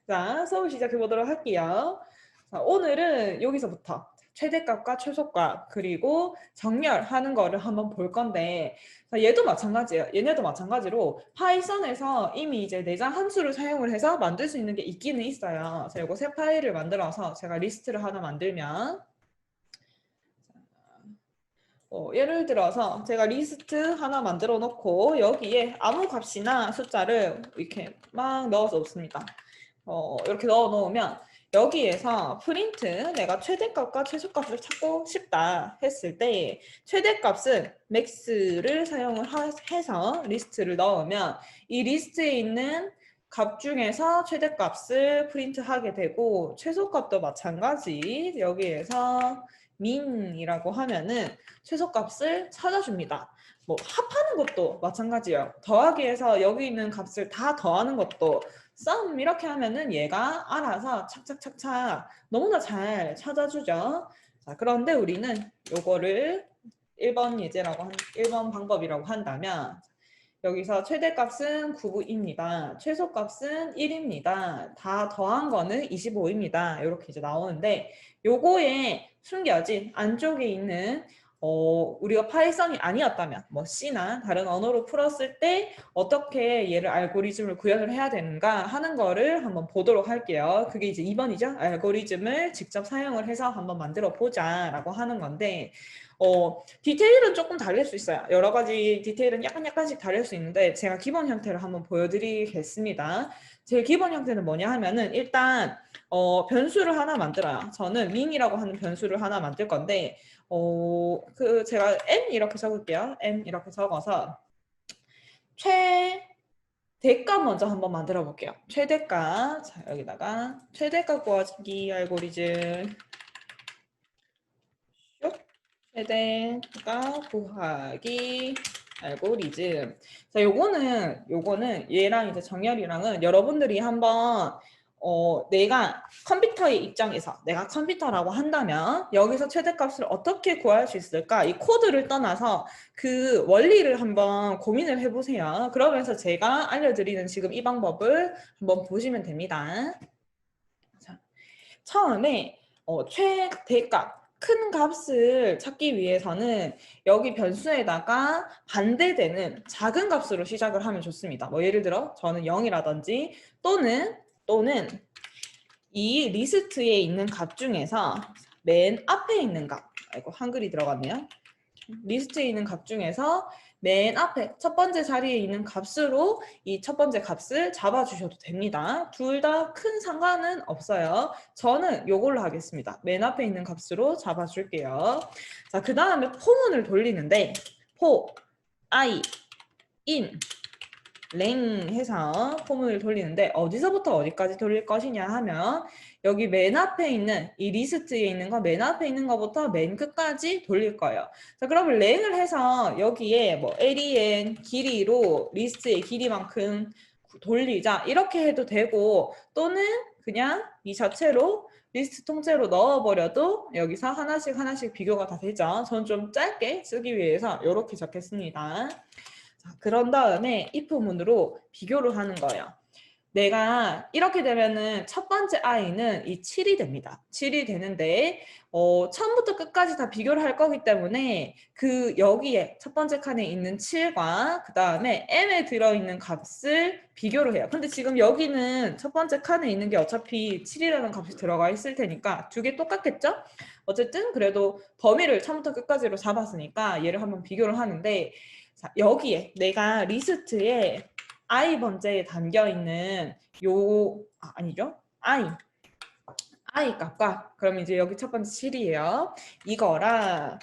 자, 수업 시작해 보도록 할게요. 자, 오늘은 여기서부터 최대값과 최소값 그리고 정렬하는 거를 한번 볼 건데, 자, 얘도 마찬가지예요. 얘네도 마찬가지로 파이썬에서 이미 이제 내장 함수를 사용을 해서 만들 수 있는 게 있기는 있어요. 자, 이거 새 파일을 만들어서 제가 리스트를 하나 만들면, 예를 들어서 제가 리스트 하나 만들어 놓고 여기에 아무 값이나 숫자를 이렇게 막 넣어서 놓습니다. 이렇게 넣어 놓으면 여기에서 프린트 내가 최대값과 최소값을 찾고 싶다 했을 때 최대값은 max를 사용을 해서 리스트를 넣으면 이 리스트에 있는 값 중에서 최대값을 프린트하게 되고 최소값도 마찬가지 여기에서 min이라고 하면은 최소값을 찾아줍니다. 뭐 합하는 것도 마찬가지예요. 더하기에서 여기 있는 값을 다 더하는 것도 sum 이렇게 하면은 얘가 알아서 착착착착 너무나 잘 찾아주죠. 자, 그런데 우리는 요거를 1번 방법이라고 한다면 여기서 최대값은 9입니다. 최소값은 1입니다. 다 더한 거는 25입니다. 이렇게 이제 나오는데 요거에 숨겨진 안쪽에 있는 우리가 파이썬이 아니었다면 뭐 C나 다른 언어로 풀었을 때 어떻게 얘를 알고리즘을 구현을 해야 되는가 하는 거를 한번 보도록 할게요. 그게 이제 2번이죠. 알고리즘을 직접 사용을 해서 한번 만들어 보자 라고 하는 건데 디테일은 조금 다를 수 있어요. 여러 가지 디테일은 약간씩 다를 수 있는데 제가 기본 형태를 한번 보여드리겠습니다. 제일 기본 형태는 뭐냐 하면은 일단 변수를 하나 만들어요. 저는 min이라고 하는 변수를 하나 만들 건데 제가 n 이렇게 적을게요. n 이렇게 적어서 최대값 먼저 한번 만들어 볼게요. 최대값. 자, 여기다가 최대값 구하기 알고리즘. 최대값 구하기 알고리즘. 자, 요거는 얘랑 이제 정렬이랑은 여러분들이 한번 내가 컴퓨터의 입장에서 내가 컴퓨터라고 한다면 여기서 최대값을 어떻게 구할 수 있을까? 이 코드를 떠나서 그 원리를 한번 고민을 해보세요. 그러면서 제가 알려드리는 지금 이 방법을 한번 보시면 됩니다. 자, 처음에 최대값 큰 값을 찾기 위해서는 여기 변수에다가 반대되는 작은 값으로 시작을 하면 좋습니다. 뭐 예를 들어 저는 0이라든지 또는 이 리스트에 있는 값 중에서 맨 앞에 있는 값, 아이고 한글이 들어갔네요. 리스트에 있는 값 중에서 맨 앞에 첫 번째 자리에 있는 값으로 이 첫 번째 값을 잡아주셔도 됩니다. 둘 다 큰 상관은 없어요. 저는 요걸로 하겠습니다. 맨 앞에 있는 값으로 잡아줄게요. 자, 그 다음에 포문을 돌리는데 i, in, 랭 해서 포문을 돌리는데 어디서부터 어디까지 돌릴 것이냐 하면 여기 맨 앞에 있는 이 리스트에 있는 거 맨 앞에 있는 거부터 맨 끝까지 돌릴 거예요. 자, 그러면 랭을 해서 여기에 뭐 len 길이로 리스트의 길이만큼 돌리자 이렇게 해도 되고 또는 그냥 이 자체로 리스트 통째로 넣어버려도 여기서 하나씩 비교가 다 되죠. 저는 좀 짧게 쓰기 위해서 이렇게 적겠습니다. 자, 그런 다음에 if문으로 비교를 하는 거예요. 내가 이렇게 되면은 첫 번째 i는 이 7이 됩니다. 7이 되는데 처음부터 끝까지 다 비교를 할 거기 때문에 그 여기에 첫 번째 칸에 있는 7과 그 다음에 m에 들어있는 값을 비교를 해요. 근데 지금 여기는 첫 번째 칸에 있는 게 어차피 7이라는 값이 들어가 있을 테니까 두 개 똑같겠죠? 어쨌든 그래도 범위를 처음부터 끝까지로 잡았으니까 얘를 한번 비교를 하는데 자, 여기에 내가 리스트에 i 번째에 담겨 있는 아니죠? i 값과 그럼 이제 여기 첫 번째 7이에요. 이거랑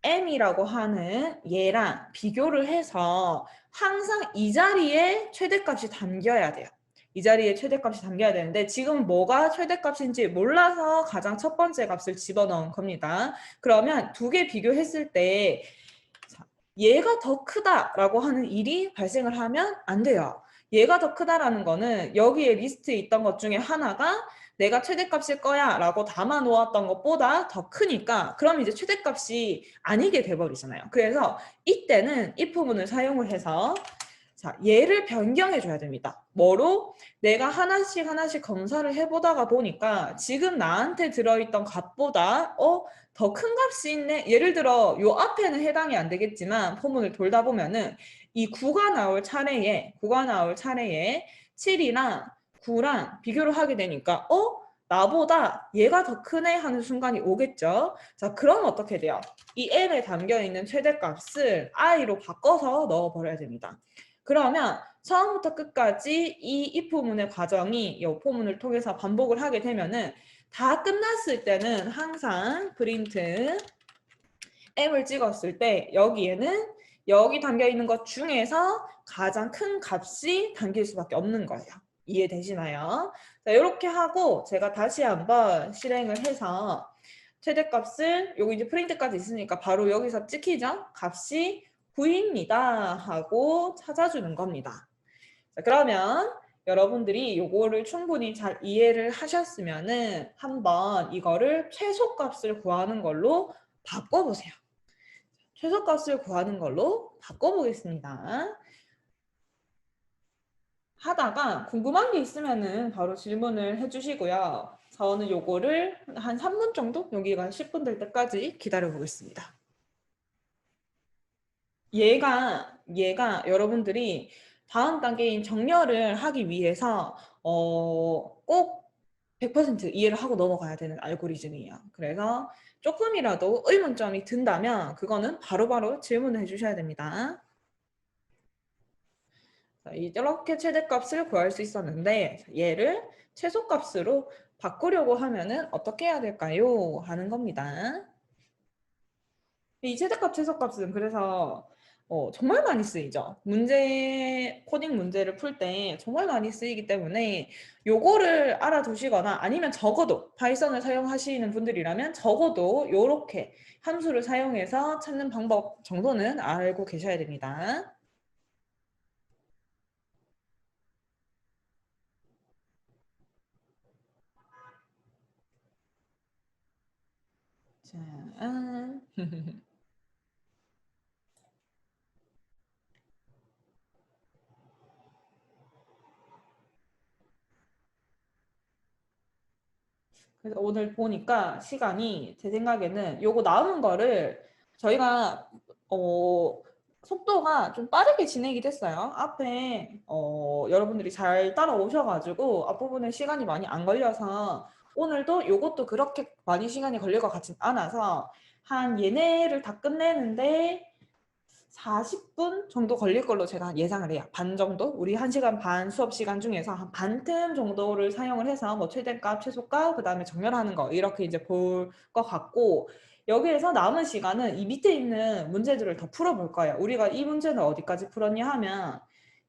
m이라고 하는 얘랑 비교를 해서 항상 이 자리에 최대값이 담겨야 돼요. 이 자리에 최대값이 담겨야 되는데 지금 뭐가 최대값인지 몰라서 가장 첫 번째 값을 집어넣은 겁니다. 그러면 두 개 비교했을 때 얘가 더 크다라고 하는 일이 발생을 하면 안 돼요. 얘가 더 크다라는 거는 여기에 리스트에 있던 것 중에 하나가 내가 최대값일 거야 라고 담아 놓았던 것보다 더 크니까 그럼 이제 최대값이 아니게 돼버리잖아요. 그래서 이때는 if문을 사용을 해서 자, 얘를 변경해 줘야 됩니다. 뭐로? 내가 하나씩 하나씩 검사를 해보다가 보니까 지금 나한테 들어있던 값보다 더 큰 값이 있네. 예를 들어 요 앞에는 해당이 안 되겠지만 포문을 돌다 보면은 이 9가 나올 차례에 7이랑 9랑 비교를 하게 되니까 나보다 얘가 더 크네 하는 순간이 오겠죠. 자, 그럼 어떻게 돼요? 이 m에 담겨있는 최대값을 i로 바꿔서 넣어버려야 됩니다. 그러면 처음부터 끝까지 이 if 문의 과정이 이 포문을 통해서 반복을 하게 되면은 다 끝났을 때는 항상 프린트 m을 찍었을 때 여기에는 여기 담겨있는 것 중에서 가장 큰 값이 담길 수밖에 없는 거예요. 이해되시나요? 자, 이렇게 하고 제가 다시 한번 실행을 해서 최대값을 여기 이제 프린트까지 있으니까 바로 여기서 찍히죠? 값이 9입니다 하고 찾아주는 겁니다. 자, 그러면 여러분들이 요거를 충분히 잘 이해를 하셨으면은 한번 이거를 최소값을 구하는 걸로 바꿔보세요. 최소값을 구하는 걸로 바꿔보겠습니다. 하다가 궁금한 게 있으면은 바로 질문을 해주시고요. 저는 요거를 한 3분 정도? 여기가 10분 될 때까지 기다려 보겠습니다. 얘가 여러분들이 다음 단계인 정렬을 하기 위해서 꼭 100% 이해를 하고 넘어가야 되는 알고리즘이에요. 그래서 조금이라도 의문점이 든다면 그거는 바로바로 질문을 해주셔야 됩니다. 자, 이렇게 최대값을 구할 수 있었는데 얘를 최소값으로 바꾸려고 하면은 어떻게 해야 될까요? 하는 겁니다. 이 최대값, 최소값은 그래서 정말 많이 쓰이죠. 코딩 문제를 풀 때 정말 많이 쓰이기 때문에 요거를 알아두시거나 아니면 적어도 파이썬을 사용하시는 분들이라면 적어도 요렇게 함수를 사용해서 찾는 방법 정도는 알고 계셔야 됩니다. 자, 그래서 오늘 보니까 시간이 제 생각에는 요거 나오는 거를 저희가 속도가 좀 빠르게 진행이 됐어요. 앞에 여러분들이 잘 따라오셔가지고 앞부분에 시간이 많이 안 걸려서 오늘도 요것도 그렇게 많이 시간이 걸릴 것 같진 않아서 한 얘네를 다 끝내는데 40분 정도 걸릴 걸로 제가 예상을 해요. 반 정도? 우리 1시간 반 수업 시간 중에서 한 반틈 정도를 사용을 해서 뭐 최대값, 최소값, 그 다음에 정렬하는 거 이렇게 이제 볼 것 같고 여기에서 남은 시간은 이 밑에 있는 문제들을 더 풀어볼 거예요. 우리가 이 문제는 어디까지 풀었냐 하면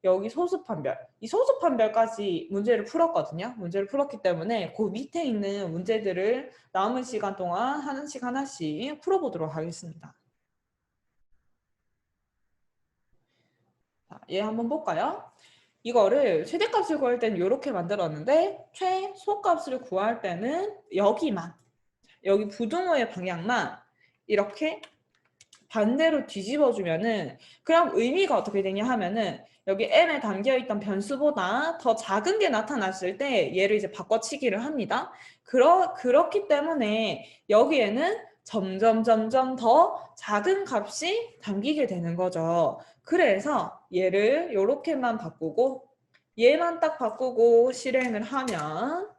여기 소수판별, 이 소수판별까지 문제를 풀었거든요. 문제를 풀었기 때문에 그 밑에 있는 문제들을 남은 시간 동안 하나씩 하나씩 풀어보도록 하겠습니다. 자, 얘 한번 볼까요? 이거를 최대값을 구할 때는 이렇게 만들었는데 최소값을 구할 때는 여기 부등호의 방향만 이렇게 반대로 뒤집어 주면은 그럼 의미가 어떻게 되냐 하면은 여기 m에 담겨있던 변수보다 더 작은 게 나타났을 때 얘를 이제 바꿔치기를 합니다. 그렇기 때문에 여기에는 점점 더 작은 값이 담기게 되는 거죠. 그래서 얘를 이렇게만 바꾸고 얘만 딱 바꾸고 실행을 하면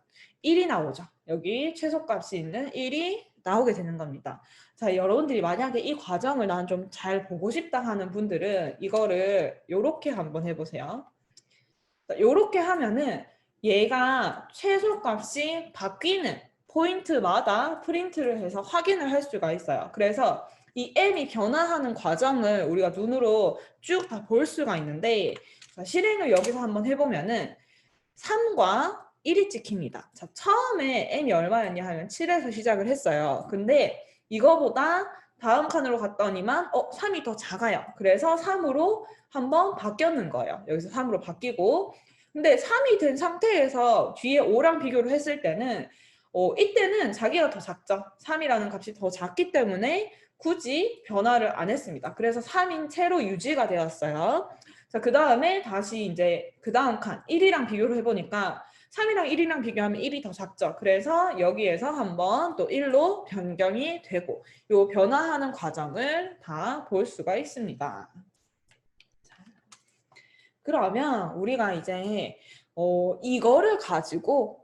1이 나오죠. 여기 최소값이 있는 1이 나오게 되는 겁니다. 자, 여러분들이 만약에 이 과정을 난 좀 잘 보고 싶다 하는 분들은 이거를 요렇게 한번 해보세요. 요렇게 하면은 얘가 최소값이 바뀌는 포인트마다 프린트를 해서 확인을 할 수가 있어요. 그래서 이 m이 변화하는 과정을 우리가 눈으로 쭉 다 볼 수가 있는데 자, 실행을 여기서 한번 해보면은 3과 1이 찍힙니다. 자, 처음에 m이 얼마였냐 하면 7에서 시작을 했어요. 근데 이거보다 다음 칸으로 갔더니만 3이 더 작아요. 그래서 3으로 한번 바뀌었는 거예요. 여기서 3으로 바뀌고 근데 3이 된 상태에서 뒤에 5랑 비교를 했을 때는 이때는 자기가 더 작죠. 3이라는 값이 더 작기 때문에 굳이 변화를 안 했습니다. 그래서 3인 채로 유지가 되었어요. 자, 그 다음에 다시 이제 그 다음 칸 1이랑 비교를 해보니까 3이랑 1이랑 비교하면 1이 더 작죠. 그래서 여기에서 한번 또 1로 변경이 되고 요 변화하는 과정을 다 볼 수가 있습니다. 그러면 우리가 이제 이거를 가지고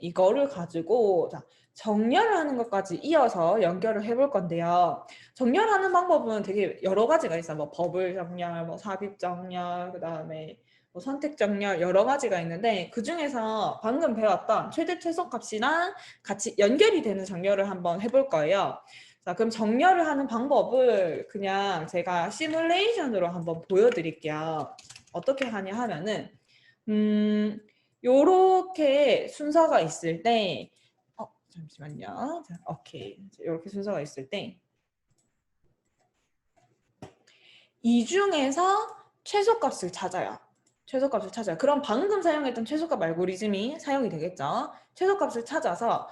자, 정렬하는 것까지 이어서 연결을 해볼 건데요. 정렬하는 방법은 되게 여러 가지가 있어요. 뭐 버블 정렬, 뭐 삽입 정렬, 그다음에 뭐 선택 정렬 여러 가지가 있는데 그 중에서 방금 배웠던 최대 최소값이랑 같이 연결이 되는 정렬을 한번 해볼 거예요. 자, 그럼 정렬을 하는 방법을 그냥 제가 시뮬레이션으로 한번 보여드릴게요. 어떻게 하냐 하면은 요렇게 순서가 있을 때 잠시만요. 자, 오케이. 이렇게 순서가 있을 때 이 중에서 최소값을 찾아요. 최소값을 찾아요. 그럼 방금 사용했던 최소값 알고리즘이 사용이 되겠죠. 최소값을 찾아서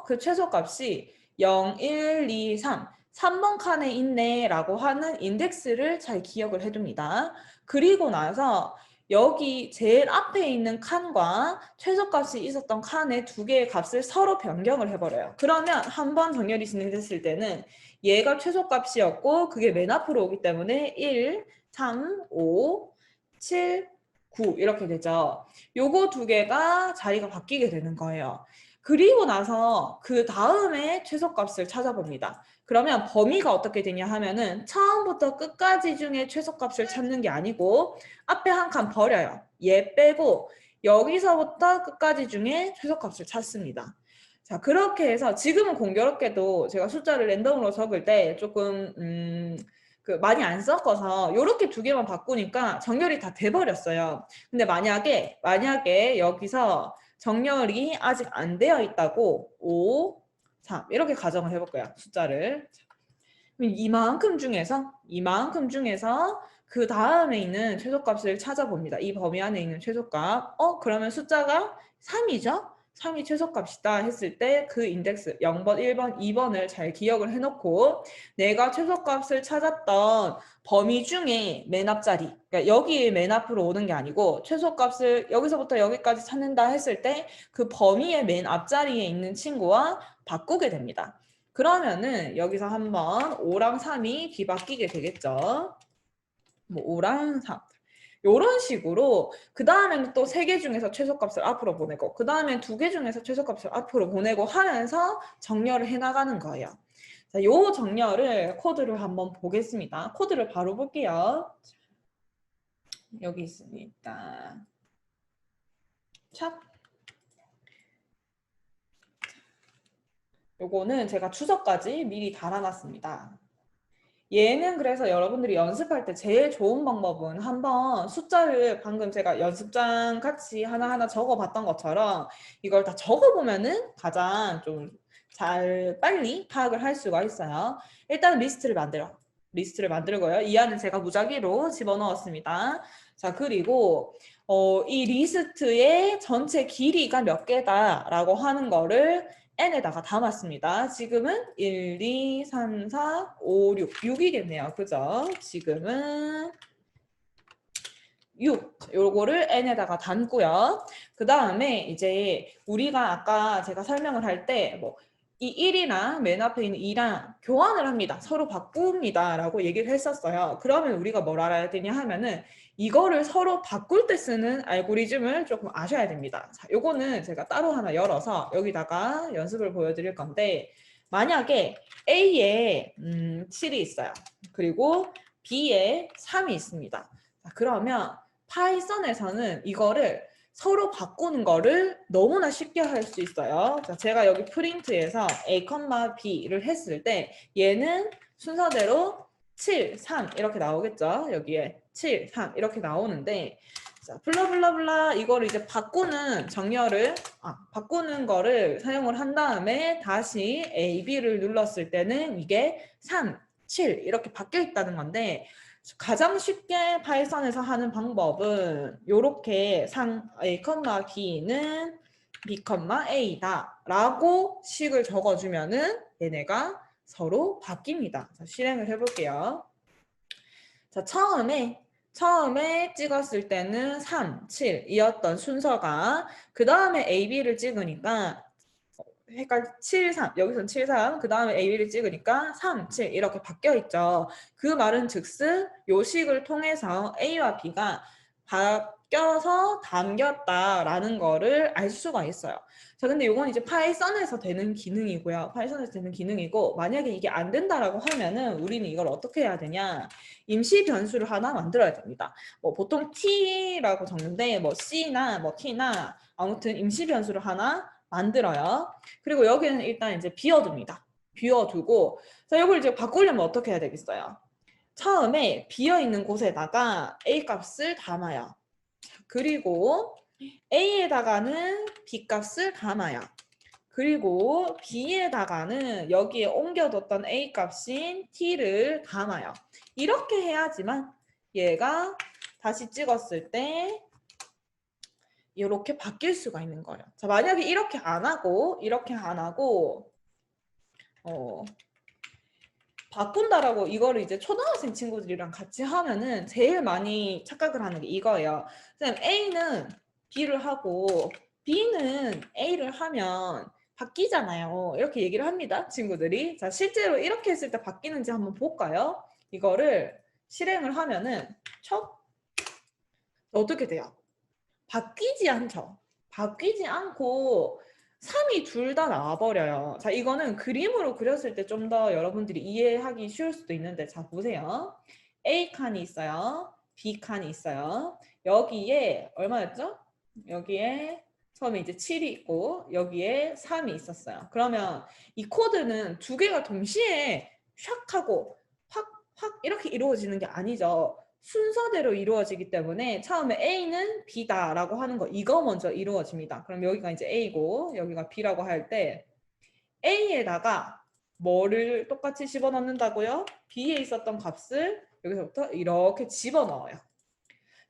그 최소값이 0, 1, 2, 3 3번 칸에 있네 라고 하는 인덱스를 잘 기억을 해둡니다. 그리고 나서 여기 제일 앞에 있는 칸과 최소값이 있었던 칸의 두 개의 값을 서로 변경을 해버려요. 그러면 한 번 정렬이 진행됐을 때는 얘가 최소값이었고 그게 맨 앞으로 오기 때문에 1, 3, 5, 7, 9 이렇게 되죠. 요거 두 개가 자리가 바뀌게 되는 거예요. 그리고 나서 그 다음에 최소값을 찾아봅니다. 그러면 범위가 어떻게 되냐 하면은 처음부터 끝까지 중에 최소값을 찾는 게 아니고 앞에 한 칸 버려요. 얘 빼고 여기서부터 끝까지 중에 최소값을 찾습니다. 자, 그렇게 해서 지금은 공교롭게도 제가 숫자를 랜덤으로 적을 때 조금 많이 안 섞어서 요렇게 두 개만 바꾸니까 정렬이 다 돼버렸어요. 근데 만약에 여기서 정렬이 아직 안 되어 있다고 5, 3 이렇게 가정을 해볼 거야. 숫자를. 그럼 이만큼 중에서 그 다음에 있는 최소값을 찾아봅니다. 이 범위 안에 있는 최소값. 그러면 숫자가 3이죠? 3이 최소값이다 했을 때 그 인덱스 0번, 1번, 2번을 잘 기억을 해놓고 내가 최소값을 찾았던 범위 중에 맨 앞자리, 그러니까 여기 맨 앞으로 오는 게 아니고 최소값을 여기서부터 여기까지 찾는다 했을 때 그 범위의 맨 앞자리에 있는 친구와 바꾸게 됩니다. 그러면은 여기서 한번 5랑 3이 뒤바뀌게 되겠죠. 뭐 5랑 3. 이런 식으로 그 다음에는 또 3개 중에서 최소값을 앞으로 보내고 그 다음에 2개 중에서 최소값을 앞으로 보내고 하면서 정렬을 해나가는 거예요. 자, 요 정렬을 코드를 한번 보겠습니다. 코드를 바로 볼게요. 여기 있습니다. 샵. 요거는 제가 주석까지 미리 달아놨습니다. 얘는 그래서 여러분들이 연습할 때 제일 좋은 방법은 한번 숫자를 방금 제가 연습장 같이 하나하나 적어봤던 것처럼 이걸 다 적어보면은 가장 좀 빨리 파악을 할 수가 있어요. 일단 리스트를 만들고요. 이 안에 제가 무작위로 집어넣었습니다. 자, 그리고 이 리스트의 전체 길이가 몇 개다라고 하는 거를 n에다가 담았습니다. 지금은 1, 2, 3, 4, 5, 6. 6이겠네요. 그죠? 지금은 6. 요거를 n에다가 담고요. 그 다음에 이제 우리가 아까 제가 설명을 할 때 뭐 이 1이랑 맨 앞에 있는 2랑 교환을 합니다. 서로 바꿉니다. 라고 얘기를 했었어요. 그러면 우리가 뭘 알아야 되냐 하면은 이거를 서로 바꿀 때 쓰는 알고리즘을 조금 아셔야 됩니다. 자, 요거는 제가 따로 하나 열어서 여기다가 연습을 보여드릴 건데 만약에 A에 7이 있어요. 그리고 B에 3이 있습니다. 자, 그러면 파이썬에서는 이거를 서로 바꾸는 거를 너무나 쉽게 할 수 있어요. 자, 제가 여기 프린트에서 A, B를 했을 때 얘는 순서대로 7, 3 이렇게 나오겠죠. 여기에 7, 3 이렇게 나오는데 자, 블라블라블라 이거를 이제 바꾸는 거를 사용을 한 다음에 다시 A, B를 눌렀을 때는 이게 3, 7 이렇게 바뀌어 있다는 건데 가장 쉽게 파이썬에서 하는 방법은 이렇게 A, B는 B, A다 라고 식을 적어주면은 얘네가 서로 바뀝니다. 자, 실행을 해볼게요. 자, 처음에 처음에 찍었을 때는 3, 7이었던 순서가 그 다음에 AB를 찍으니까 헷갈 7, 3 여기서는 7, 3 그 다음에 AB를 찍으니까 3, 7 이렇게 바뀌어 있죠. 그 말은 즉슨 요식을 통해서 A와 B가 바뀌어서 담겼다라는 거를 알 수가 있어요. 자, 근데 이건 이제 파이썬에서 되는 기능이고요. 파이썬에서 되는 기능이고 만약에 이게 안 된다라고 하면은 우리는 이걸 어떻게 해야 되냐? 임시 변수를 하나 만들어야 됩니다. 뭐 보통 T라고 적는데 뭐 C나 뭐 T나 아무튼 임시 변수를 하나 만들어요. 그리고 여기는 일단 이제 비워둡니다. 비워두고 자, 이걸 이제 바꾸려면 어떻게 해야 되겠어요? 처음에 비어있는 곳에다가 A 값을 담아요. 그리고 A에다가는 B 값을 담아요. 그리고 B에다가는 여기에 옮겨뒀던 A 값인 T를 담아요. 이렇게 해야지만 얘가 다시 찍었을 때 이렇게 바뀔 수가 있는 거예요. 자, 만약에 이렇게 안 하고 바꾼다라고 이거를 이제 초등학생 친구들이랑 같이 하면은 제일 많이 착각을 하는 게 이거예요. 선생님, A는 B를 하고 B는 A를 하면 바뀌잖아요. 이렇게 얘기를 합니다, 친구들이. 자, 실제로 이렇게 했을 때 바뀌는지 한번 볼까요? 이거를 실행을 하면은 어떻게 돼요? 바뀌지 않죠. 바뀌지 않고 3이 둘 다 나와버려요. 자, 이거는 그림으로 그렸을 때 좀 더 여러분들이 이해하기 쉬울 수도 있는데 자, 보세요. A칸이 있어요. B칸이 있어요. 여기에 얼마였죠? 여기에 처음에 이제 7이 있고 여기에 3이 있었어요. 그러면 이 코드는 두 개가 동시에 샥 하고 확 이렇게 이루어지는 게 아니죠. 순서대로 이루어지기 때문에 처음에 A는 B다라고 하는 거 이거 먼저 이루어집니다. 그럼 여기가 이제 A고 여기가 B라고 할 때 A에다가 뭐를 똑같이 집어넣는다고요? B에 있었던 값을 여기서부터 이렇게 집어넣어요.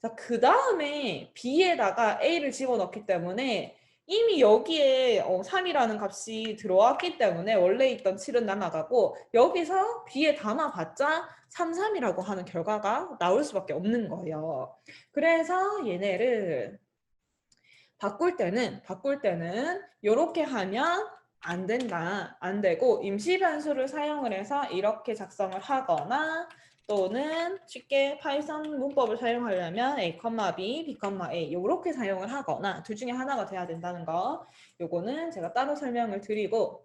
자, 그 다음에 B에다가 A를 집어넣기 때문에 이미 여기에 3이라는 값이 들어왔기 때문에 원래 있던 7은 날아가고 여기서 B에 담아봤자 3, 3이라고 하는 결과가 나올 수밖에 없는 거예요. 그래서 얘네를 바꿀 때는 이렇게 하면 안 된다, 안 되고 임시 변수를 사용을 해서 이렇게 작성을 하거나 또는 쉽게 파이썬 문법을 사용하려면 A, B, B, A 이렇게 사용을 하거나 둘 중에 하나가 돼야 된다는 거 요거는 제가 따로 설명을 드리고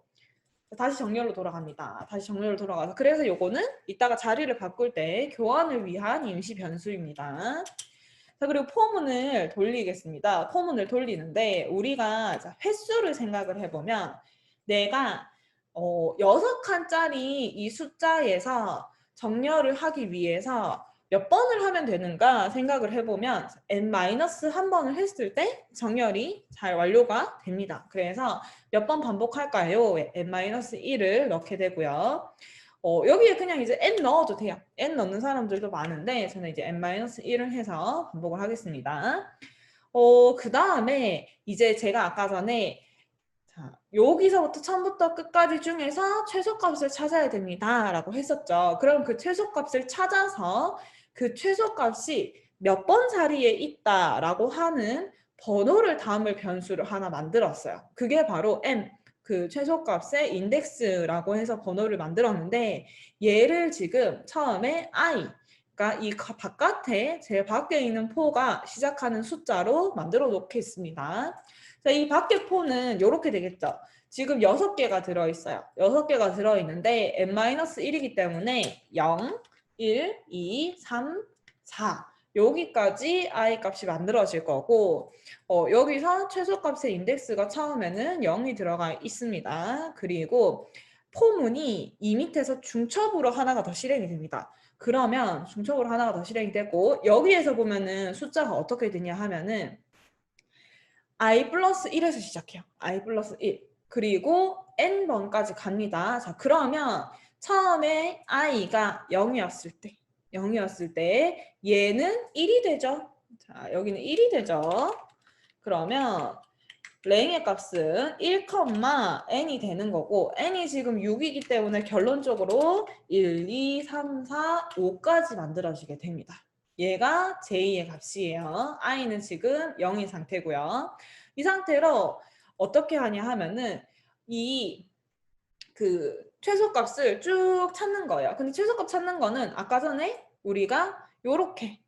다시 정렬로 돌아갑니다. 다시 정렬로 돌아가서 그래서 요거는 이따가 자리를 바꿀 때 교환을 위한 임시 변수입니다. 자, 그리고 포문을 돌리겠습니다. 포문을 돌리는데 우리가 횟수를 생각을 해보면 내가 6칸짜리 이 숫자에서 정렬을 하기 위해서 몇 번을 하면 되는가 생각을 해보면 n-1번을 했을 때 정렬이 잘 완료가 됩니다. 그래서 몇 번 반복할까요? n-1을 넣게 되고요. 여기에 그냥 이제 n 넣어도 돼요. n 넣는 사람들도 많은데 저는 이제 n-1을 해서 반복을 하겠습니다. 그 다음에 이제 제가 아까 전에 자, 여기서부터 처음부터 끝까지 중에서 최소값을 찾아야 됩니다 라고 했었죠. 그럼 그 최소값을 찾아서 그 최소값이 몇 번 자리에 있다 라고 하는 번호를 담을 변수를 하나 만들었어요. 그게 바로 m, 그 최소값의 인덱스라고 해서 번호를 만들었는데 얘를 지금 처음에 i, 그러니까 이 바깥에 제일 밖에 있는 포가 시작하는 숫자로 만들어 놓겠습니다. 자, 이 밖에 포는 이렇게 되겠죠. 지금 6개가 들어있어요. 6개가 들어있는데 n-1이기 때문에 0, 1, 2, 3, 4 여기까지 i 값이 만들어질 거고 여기서 최소값의 인덱스가 처음에는 0이 들어가 있습니다. 그리고 포문이 이 밑에서 중첩으로 하나가 더 실행이 됩니다. 그러면 중첩으로 하나가 더 실행이 되고 여기에서 보면은 숫자가 어떻게 되냐 하면은 i 플러스 1에서 시작해요. i 플러스 1. 그리고 n번까지 갑니다. 자, 그러면 처음에 i가 0이었을 때 얘는 1이 되죠. 자, 여기는 1이 되죠. 그러면 랭의 값은 1, n이 되는 거고 n이 지금 6이기 때문에 결론적으로 1, 2, 3, 4, 5까지 만들어지게 됩니다. 얘가 j 의 값이에요. i는 지금 0인 상태고요. 이 상태로 어떻게 하냐 하면은 이 그 최소값을 쭉 찾는 거예요. 근데 최소값 찾는 거는 아까 전에 우리가 요렇게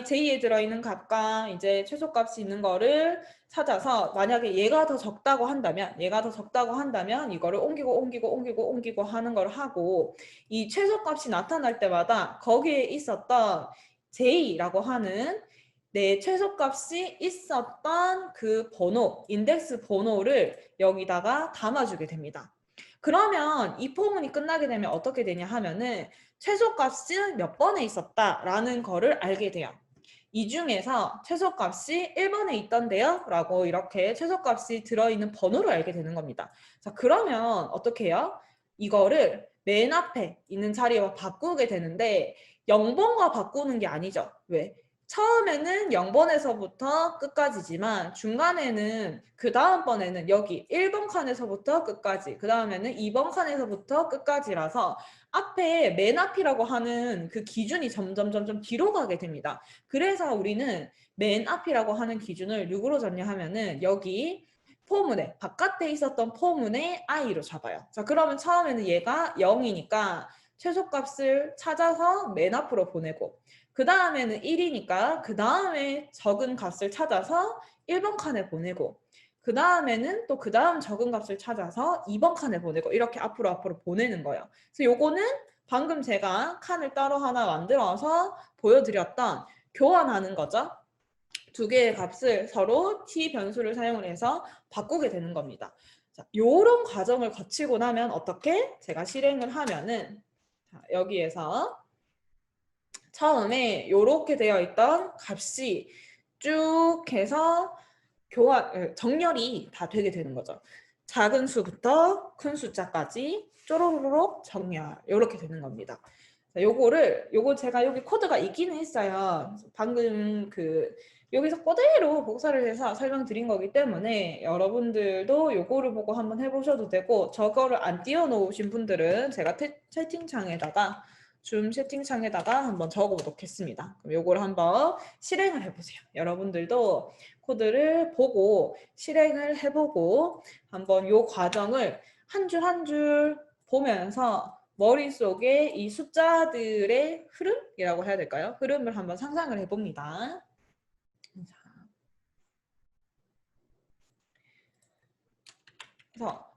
j에 들어있는 값과 이제 최소값이 있는 거를 찾아서 만약에 얘가 더 적다고 한다면 이거를 옮기고 하는 걸 하고 이 최소값이 나타날 때마다 거기에 있었던 j라고 하는 내 최소값이 있었던 그 번호, 인덱스 번호를 여기다가 담아주게 됩니다. 그러면 이 포문이 끝나게 되면 어떻게 되냐 하면은 최소값은 몇 번에 있었다라는 거를 알게 돼요. 이 중에서 최소값이 1번에 있던데요? 라고 이렇게 최소값이 들어있는 번호를 알게 되는 겁니다. 자, 그러면 어떻게 해요? 이거를 맨 앞에 있는 자리와 바꾸게 되는데 0번과 바꾸는 게 아니죠. 왜? 처음에는 0번에서부터 끝까지지만 중간에는 그 다음번에는 여기 1번 칸에서부터 끝까지 그 다음에는 2번 칸에서부터 끝까지라서 앞에 맨 앞이라고 하는 그 기준이 점점 뒤로 가게 됩니다. 그래서 우리는 맨 앞이라고 하는 기준을 누구로 잡냐 하면은 여기 포문에 바깥에 있었던 포문의 i로 잡아요. 자, 그러면 처음에는 얘가 0이니까 최소값을 찾아서 맨 앞으로 보내고 그 다음에는 1이니까 그 다음에 적은 값을 찾아서 1번 칸에 보내고 그 다음에는 또 그 다음 적은 값을 찾아서 2번 칸에 보내고 이렇게 앞으로 보내는 거예요. 그래서 요거는 방금 제가 칸을 따로 하나 만들어서 보여드렸던 교환하는 거죠. 두 개의 값을 서로 t 변수를 사용을 해서 바꾸게 되는 겁니다. 자, 요런 과정을 거치고 나면 어떻게? 제가 실행을 하면은 자, 여기에서 처음에 요렇게 되어 있던 값이 쭉 해서 정렬이 다 되게 되는 거죠. 작은 수부터 큰 숫자까지 쪼로로록 정렬 이렇게 되는 겁니다. 요거 제가 여기 코드가 있긴 했어요. 방금 여기서 그대로 복사를 해서 설명드린 거기 때문에 여러분들도 요거를 보고 한번 해보셔도 되고 저거를 안 띄워놓으신 분들은 제가 채팅창에다가 줌 채팅창에다가 한번 적어 놓겠습니다. 그럼 요거를 한번 실행을 해보세요. 여러분들도 코드를 보고 실행을 해보고 한번 요 과정을 한 줄 한 줄 보면서 머릿속에 이 숫자들의 흐름이라고 해야 될까요? 흐름을 한번 상상을 해봅니다. 그래서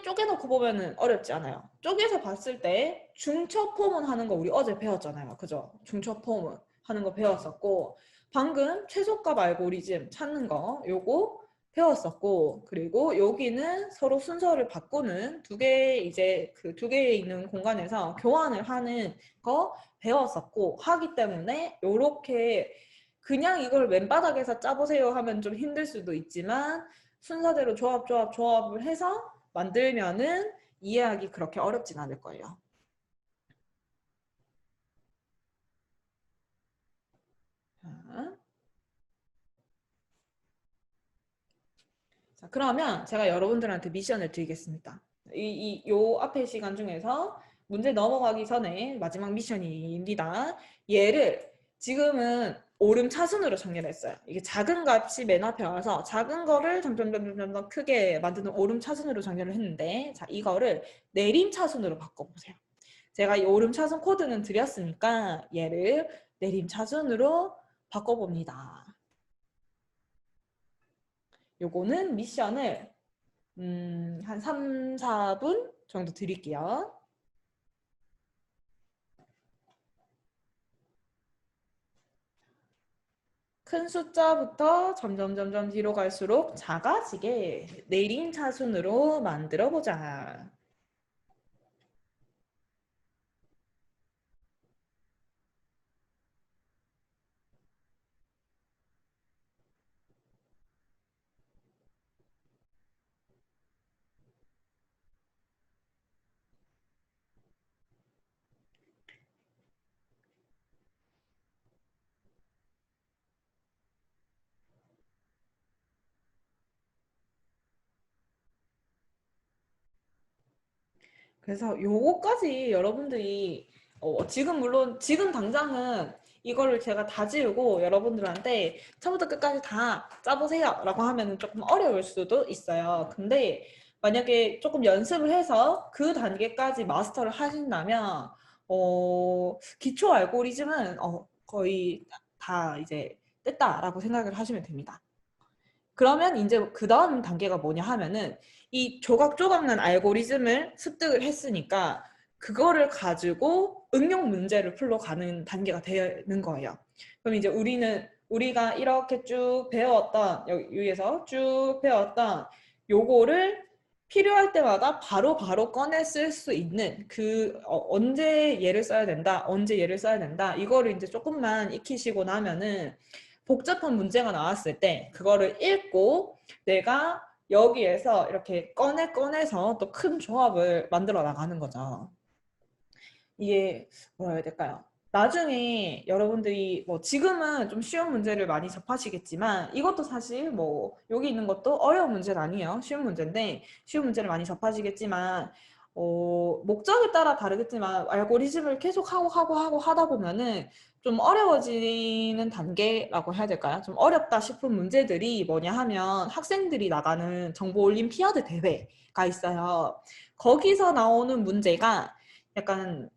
쪼개놓고 보면은 어렵지 않아요. 쪼개서 봤을 때 중첩 포문 하는 거 우리 어제 배웠잖아요. 그죠? 중첩 포문 하는 거 배웠었고 방금 최소값 알고리즘 찾는 거 요거 배웠었고 그리고 여기는 서로 순서를 바꾸는 두 개에 있는 공간에서 교환을 하는 거 배웠었고 하기 때문에 요렇게 그냥 이걸 맨바닥에서 짜보세요 하면 좀 힘들 수도 있지만 순서대로 조합을 해서 만들면은 이해하기 그렇게 어렵진 않을 거예요. 자, 그러면 제가 여러분들한테 미션을 드리겠습니다. 요 앞에 시간 중에서 문제 넘어가기 전에 마지막 미션입니다. 얘를 지금은 오름 차순으로 정렬했어요. 이게 작은 값이 맨 앞에 와서 작은 거를 점점 크게 만드는 오름 차순으로 정렬을 했는데 자, 이거를 내림 차순으로 바꿔보세요. 제가 이 오름 차순 코드는 드렸으니까 얘를 내림 차순으로 바꿔봅니다. 요거는 미션을 한 3, 4분 정도 드릴게요. 큰 숫자부터 점점 뒤로 갈수록 작아지게 내림 차순으로 만들어 보자. 그래서 요거까지 여러분들이 지금 물론 지금 당장은 이거를 제가 다 지우고 여러분들한테 처음부터 끝까지 다 짜보세요 라고 하면 조금 어려울 수도 있어요. 근데 만약에 조금 연습을 해서 그 단계까지 마스터를 하신다면 기초 알고리즘은 거의 다 이제 뗐다라고 생각을 하시면 됩니다. 그러면 이제 그 다음 단계가 뭐냐 하면은 이 조각조각난 알고리즘을 습득을 했으니까 그거를 가지고 응용 문제를 풀러가는 단계가 되는 거예요. 그럼 이제 우리가 이렇게 쭉 배웠던 여기 위에서 쭉 배웠던 요거를 필요할 때마다 바로 꺼내 쓸 수 있는 언제 얘를 써야 된다, 언제 얘를 써야 된다 이거를 이제 조금만 익히시고 나면은 복잡한 문제가 나왔을 때 그거를 읽고 내가 여기에서 이렇게 꺼내서 또 큰 조합을 만들어 나가는 거죠. 이게 뭐라 해야 될까요? 나중에 여러분들이 뭐 지금은 좀 쉬운 문제를 많이 접하시겠지만 이것도 사실 뭐 여기 있는 것도 어려운 문제는 아니에요. 쉬운 문제인데 쉬운 문제를 많이 접하시겠지만 목적에 따라 다르겠지만 알고리즘을 계속 하고 하다 보면은 좀 어려워지는 단계라고 해야 될까요? 좀 어렵다 싶은 문제들이 뭐냐 하면 학생들이 나가는 정보 올림피아드 대회가 있어요. 거기서 나오는 문제가 약간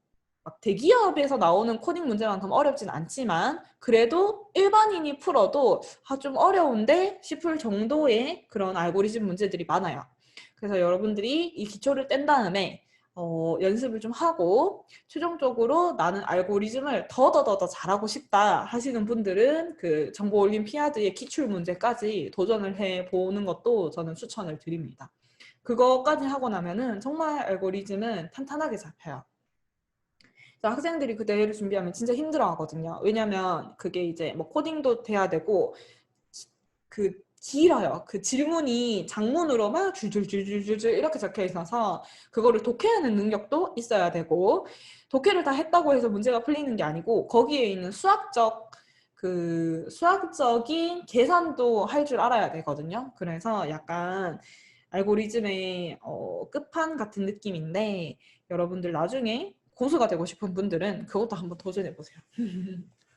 막 대기업에서 나오는 코딩 문제만큼 어렵진 않지만 그래도 일반인이 풀어도 좀 어려운데 싶을 정도의 그런 알고리즘 문제들이 많아요. 그래서 여러분들이 이 기초를 뗀 다음에 연습을 좀 하고 최종적으로 나는 알고리즘을 더 잘하고 싶다 하시는 분들은 그 정보 올림피아드의 기출 문제까지 도전을 해보는 것도 저는 추천을 드립니다. 그거까지 하고 나면은 정말 알고리즘은 탄탄하게 잡혀요. 학생들이 그 대회를 준비하면 진짜 힘들어 하거든요. 왜냐면 그게 이제 뭐 코딩도 돼야 되고 길어요. 그 질문이 장문으로 막 줄줄줄줄줄 이렇게 적혀 있어서 그거를 독해하는 능력도 있어야 되고 독해를 다 했다고 해서 문제가 풀리는 게 아니고 거기에 있는 수학적인 계산도 할 줄 알아야 되거든요. 그래서 약간 알고리즘의 끝판 같은 느낌인데 여러분들 나중에 고수가 되고 싶은 분들은 그것도 한번 도전해보세요.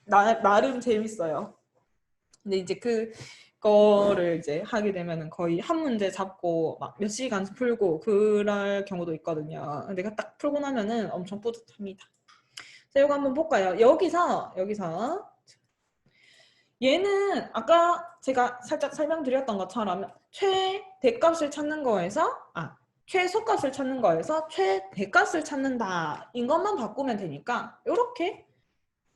나름 재밌어요. 근데 이제 그거를 이제 하게 되면은 거의 한 문제 잡고 막 몇 시간 풀고 그럴 경우도 있거든요. 내가 딱 풀고 나면은 엄청 뿌듯합니다. 자, 이거 한번 볼까요? 여기서 얘는 아까 제가 살짝 설명드렸던 것처럼 최대값을 찾는 거에서 최소값을 찾는 거에서 최대값을 찾는다 인 것만 바꾸면 되니까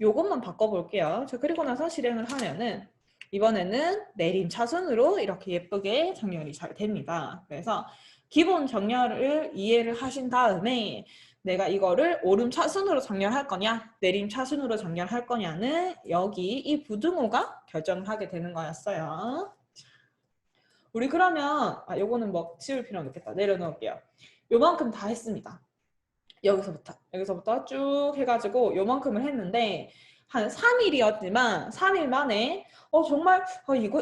요것만 바꿔볼게요. 자, 그리고 나서 실행을 하면은 이번에는 내림차순으로 이렇게 예쁘게 정렬이 잘 됩니다. 그래서 기본 정렬을 이해를 하신 다음에 내가 이거를 오름차순으로 정렬할 거냐 내림차순으로 정렬할 거냐는 여기 이 부등호가 결정을 하게 되는 거였어요. 우리 그러면 요거는 뭐 지울 필요는 없겠다. 내려놓을게요. 요만큼 다 했습니다. 여기서부터 쭉 해가지고 요만큼을 했는데 한 3일이었지만 3일 만에 정말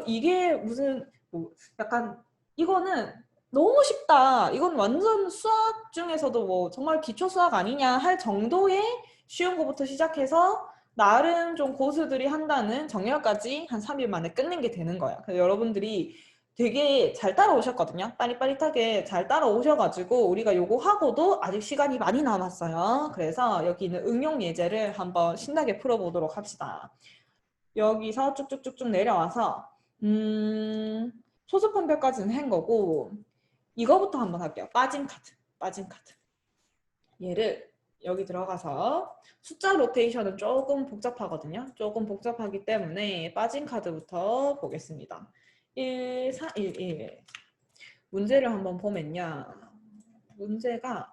이게 무슨 뭐 약간 이거는 너무 쉽다. 이건 완전 수학 중에서도 뭐 정말 기초 수학 아니냐 할 정도의 쉬운 거부터 시작해서 나름 좀 고수들이 한다는 정렬까지 한 3일 만에 끝낸 게 되는 거야. 그래서 여러분들이 되게 잘 따라오셨거든요. 빠릿빠릿하게 잘 따라오셔가지고 우리가 요거 하고도 아직 시간이 많이 남았어요. 그래서 여기 있는 응용 예제를 한번 신나게 풀어보도록 합시다. 여기서 쭉쭉쭉쭉 내려와서 소수분별까지는 한 거고 이거부터 한번 할게요. 빠진 카드. 얘를 여기 들어가서 숫자 로테이션은 조금 복잡하거든요. 조금 복잡하기 때문에 빠진 카드부터 보겠습니다. 1, 4, 1, 1. 문제를 한번 보면요. 문제가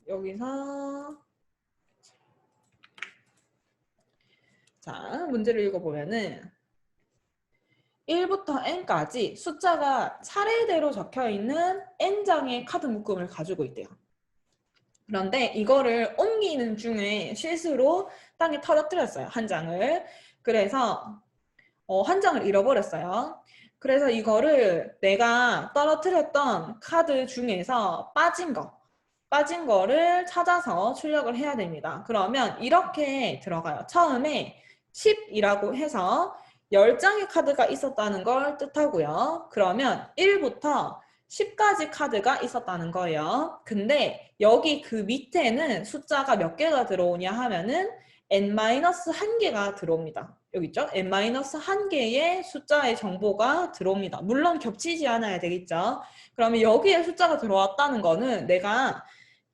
여기서 자, 문제를 읽어보면은 1부터 n까지 숫자가 차례대로 적혀있는 n장의 카드 묶음을 가지고 있대요. 그런데 이거를 옮기는 중에 실수로 땅에 떨어뜨렸어요. 한 장을. 그래서 한 장을 잃어버렸어요. 그래서 이거를 내가 떨어뜨렸던 카드 중에서 빠진 거를 찾아서 출력을 해야 됩니다. 그러면 이렇게 들어가요. 처음에 10이라고 해서 10장의 카드가 있었다는 걸 뜻하고요. 그러면 1부터 10까지 카드가 있었다는 거예요. 근데 여기 그 밑에는 숫자가 몇 개가 들어오냐 하면은 n-1개가 들어옵니다. 여기 있죠? n-1개의 숫자의 정보가 들어옵니다. 물론 겹치지 않아야 되겠죠? 그러면 여기에 숫자가 들어왔다는 거는 내가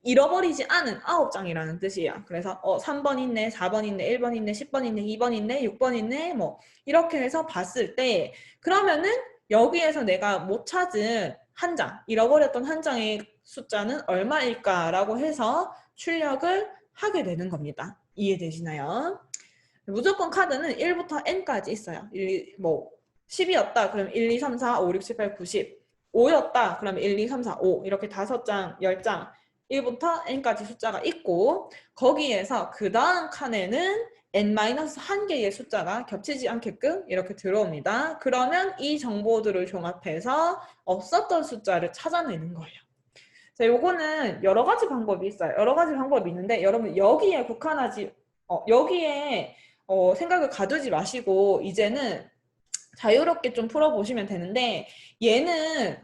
잃어버리지 않은 9장이라는 뜻이에요. 그래서 3번 있네, 4번 있네, 1번 있네, 10번 있네, 2번 있네, 6번 있네, 뭐 이렇게 해서 봤을 때 그러면은 여기에서 내가 못 찾은 한 장, 잃어버렸던 한 장의 숫자는 얼마일까라고 해서 출력을 하게 되는 겁니다. 이해되시나요? 무조건 카드는 1부터 n까지 있어요. 10이었다. 그럼 1, 2, 3, 4, 5, 6, 7, 8, 9, 10. 5였다. 그럼 1, 2, 3, 4, 5. 이렇게 5장, 10장. 1부터 n까지 숫자가 있고 거기에서 그 다음 칸에는 n-1개의 숫자가 겹치지 않게끔 이렇게 들어옵니다. 그러면 이 정보들을 종합해서 없었던 숫자를 찾아내는 거예요. 자, 요거는 여러 가지 방법이 있어요. 여러 가지 방법이 있는데 여러분 여기에 국한하지 여기에 생각을 가두지 마시고 이제는 자유롭게 좀 풀어보시면 되는데 얘는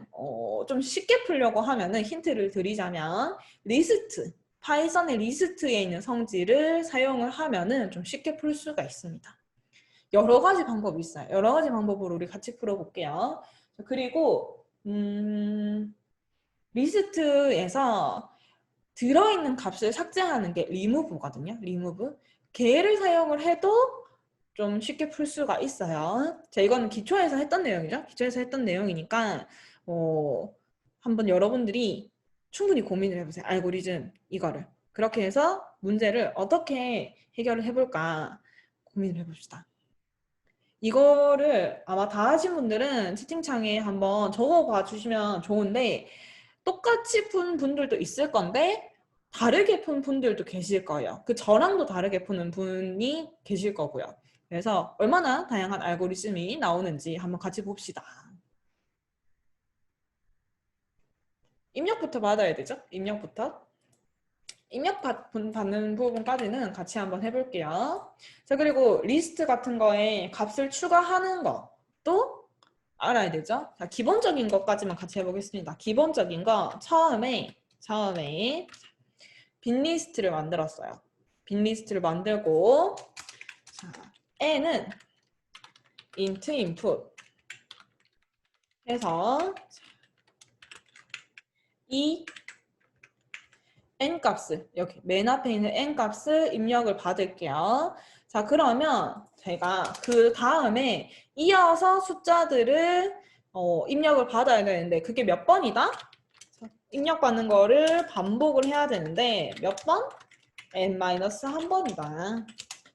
좀 쉽게 풀려고 하면은 힌트를 드리자면 리스트, 파이썬의 리스트에 있는 성질을 사용을 하면은 좀 쉽게 풀 수가 있습니다. 여러 가지 방법이 있어요. 여러 가지 방법으로 우리 같이 풀어볼게요. 그리고 리스트에서 들어있는 값을 삭제하는 게 리무브거든요. 리무브. 걔를 사용을 해도 좀 쉽게 풀 수가 있어요. 자, 이거는 기초에서 했던 내용이죠. 기초에서 했던 내용이니까 한번 여러분들이 충분히 고민을 해보세요. 알고리즘 이거를. 그렇게 해서 문제를 어떻게 해결을 해볼까 고민을 해봅시다. 이거를 아마 다 하신 분들은 채팅창에 한번 적어봐 주시면 좋은데 똑같이 푼 분들도 있을 건데 다르게 푼 분들도 계실 거예요. 그 저랑도 다르게 푸는 분이 계실 거고요. 그래서 얼마나 다양한 알고리즘이 나오는지 한번 같이 봅시다. 입력부터 받아야 되죠? 입력부터. 입력 받는 부분까지는 같이 한번 해볼게요. 자, 그리고 리스트 같은 거에 값을 추가하는 것도 알아야 되죠? 자, 기본적인 것까지만 같이 해보겠습니다. 기본적인 거 처음에 빈 리스트를 만들었어요. 빈 리스트를 만들고 자, n은 int input 해서 이 n 값을 여기 맨 앞에 있는 n 값을 입력을 받을게요. 자, 그러면 제가 그 다음에 이어서 숫자들을 입력을 받아야 되는데 그게 몇 번이다? 입력받는 거를 반복을 해야 되는데 몇 번? n-1번이다.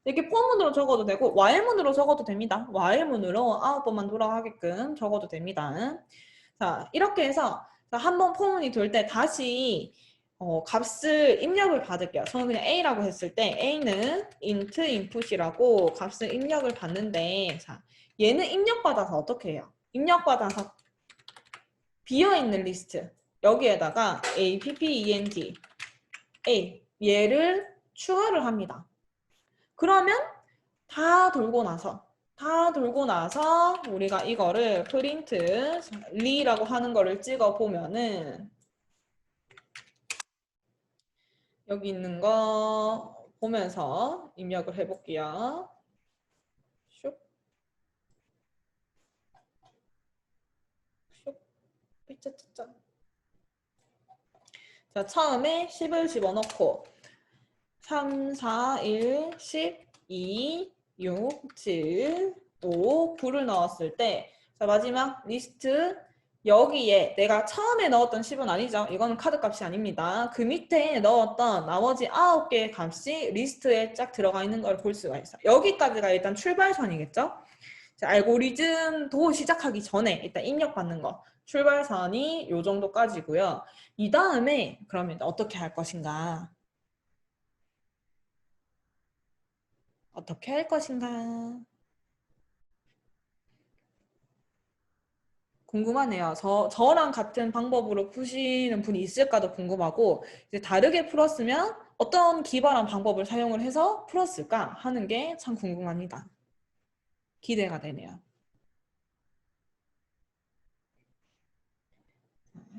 이렇게 포문으로 적어도 되고 while문으로 적어도 됩니다. while문으로 9번만 돌아가게끔 적어도 됩니다. 자, 이렇게 해서 한번 포문이 돌 때 다시 값을 입력을 받을게요. 저는 그냥 A라고 했을 때 A는 int input이라고 값을 입력을 받는데 자, 얘는 입력받아서 어떻게 해요? 입력받아서 비어있는 리스트 여기에다가 append A 얘를 추가를 합니다. 그러면 다 돌고 나서 우리가 이거를 프린트 리라고 하는 거를 찍어 보면은 여기 있는 거 보면서 입력을 해볼게요. 슉. 슉. 삐짜짜짜. 자, 처음에 10을 집어넣고 3, 4, 1, 10, 2, 6, 7, 5, 9를 넣었을 때 자, 마지막 리스트 여기에 내가 처음에 넣었던 10은 아니죠. 이거는 카드 값이 아닙니다. 그 밑에 넣었던 나머지 9개의 값이 리스트에 쫙 들어가 있는 걸 볼 수가 있어요. 여기까지가 일단 출발선이겠죠. 자, 알고리즘도 시작하기 전에 일단 입력받는 거 출발선이 요 정도까지고요. 이 다음에 그러면 어떻게 할 것인가? 어떻게 할 것인가? 궁금하네요. 저랑 같은 방법으로 푸시는 분이 있을까도 궁금하고, 이제 다르게 풀었으면 어떤 기발한 방법을 사용을 해서 풀었을까 하는 게 참 궁금합니다. 기대가 되네요.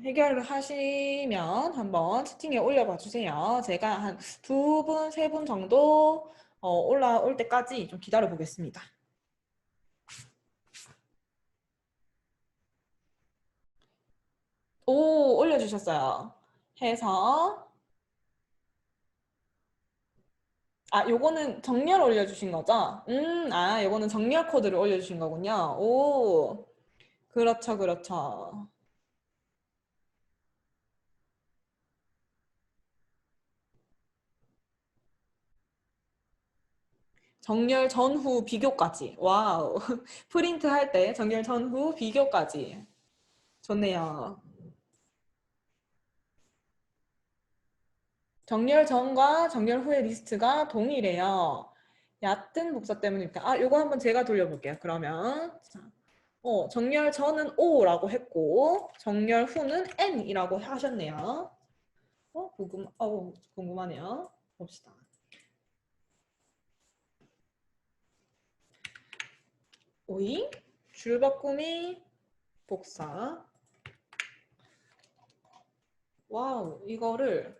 해결을 하시면 한번 채팅에 올려봐 주세요. 제가 한 2분, 3분 정도 올라올 때까지 좀 기다려 보겠습니다. 오, 올려주셨어요. 해서 요거는 정렬 올려주신 거죠? 요거는 정렬 코드를 올려주신 거군요. 오, 그렇죠, 그렇죠. 정렬 전후 비교까지. 와우. 프린트 할 때 정렬 전후 비교까지. 좋네요. 정렬 전과 정렬 후의 리스트가 동일해요. 얕은 복사 때문일까? 요거 한번 제가 돌려볼게요. 그러면. 자, 정렬 전은 O라고 했고, 정렬 후는 N이라고 하셨네요. 궁금하네요. 봅시다. 오이, 줄바꿈이, 복사. 와우, 이거를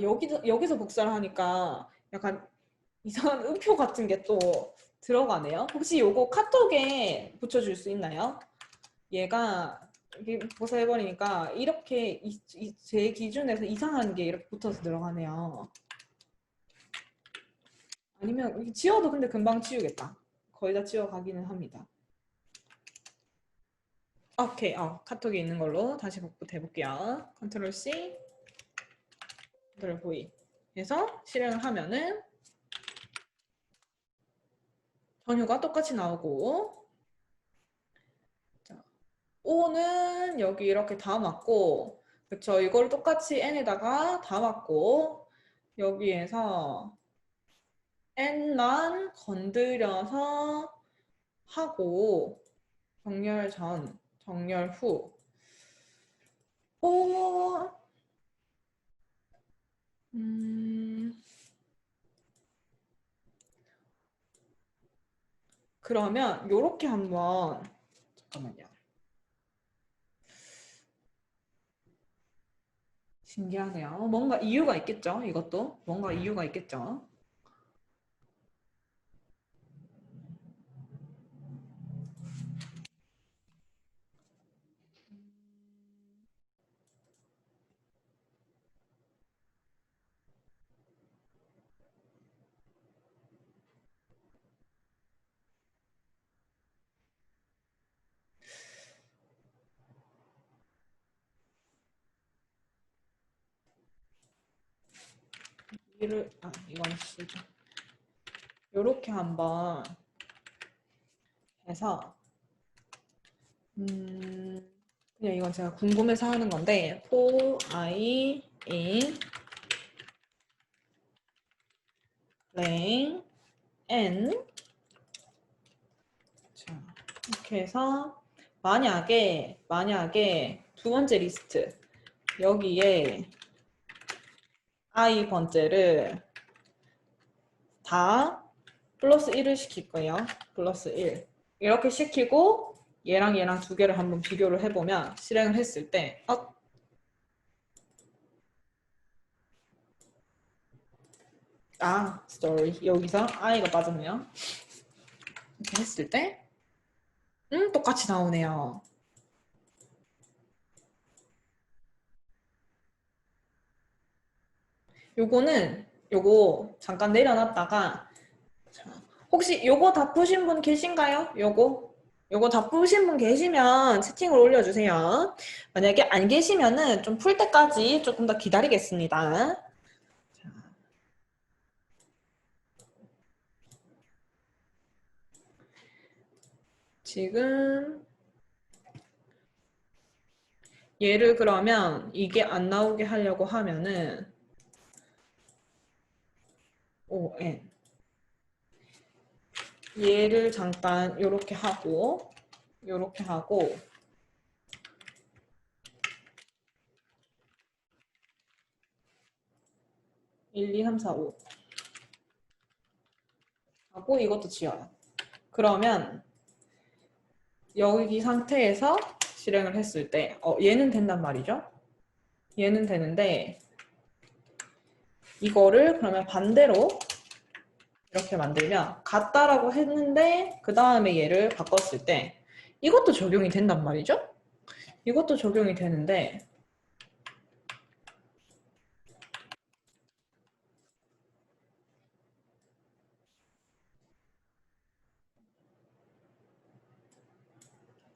여기서 복사를 하니까 약간 이상한 음표 같은 게 또 들어가네요. 혹시 요거 카톡에 붙여줄 수 있나요? 얘가 이렇게 복사해버리니까 이렇게 제 기준에서 이상한 게 이렇게 붙어서 들어가네요. 아니면 지워도 근데 금방 지우겠다. 거의 다 지워가기는 합니다. 오케이, 카톡에 있는 걸로 다시 복붙해볼게요. 컨트롤 C, 컨트롤 V 해서 실행을 하면은 전후가 똑같이 나오고, 자, O는 여기 이렇게 다 맞고, 그쵸? 이걸 똑같이 N에다가 다 맞고, 여기에서 N만 건드려서 하고, 정렬 전, 정렬 후. 오, 그러면 요렇게 한번, 잠깐만요. 신기하네요. 뭔가 이유가 있겠죠? 이것도 뭔가 이유가 있겠죠? 이건 쓰죠. 요렇게 한번 해서 그냥 이건 제가 궁금해서 하는 건데 for I in 랭 n 자, 이렇게 해서 만약에 두 번째 리스트 여기에 I 번째를 다 플러스 1을 시킬 거예요. 플러스 1 이렇게 시키고 얘랑 두 개를 한번 비교를 해보면 실행을 했을 때 스토리 여기서 I가 빠졌네요. 이렇게 했을 때 똑같이 나오네요. 요거 잠깐 내려놨다가 혹시 요거 다 푸신 분 계신가요? 요거 다 푸신 분 계시면 채팅을 올려주세요. 만약에 안 계시면은 좀 풀 때까지 조금 더 기다리겠습니다. 지금 얘를 그러면 이게 안 나오게 하려고 하면은 ON 얘를 잠깐 요렇게 하고 1, 2, 3, 4, 5 하고 이것도 지워요. 그러면 여기 상태에서 실행을 했을 때 얘는 된단 말이죠. 얘는 되는데 이거를 그러면 반대로 이렇게 만들면 같다라고 했는데 그 다음에 얘를 바꿨을 때 이것도 적용이 된단 말이죠. 이것도 적용이 되는데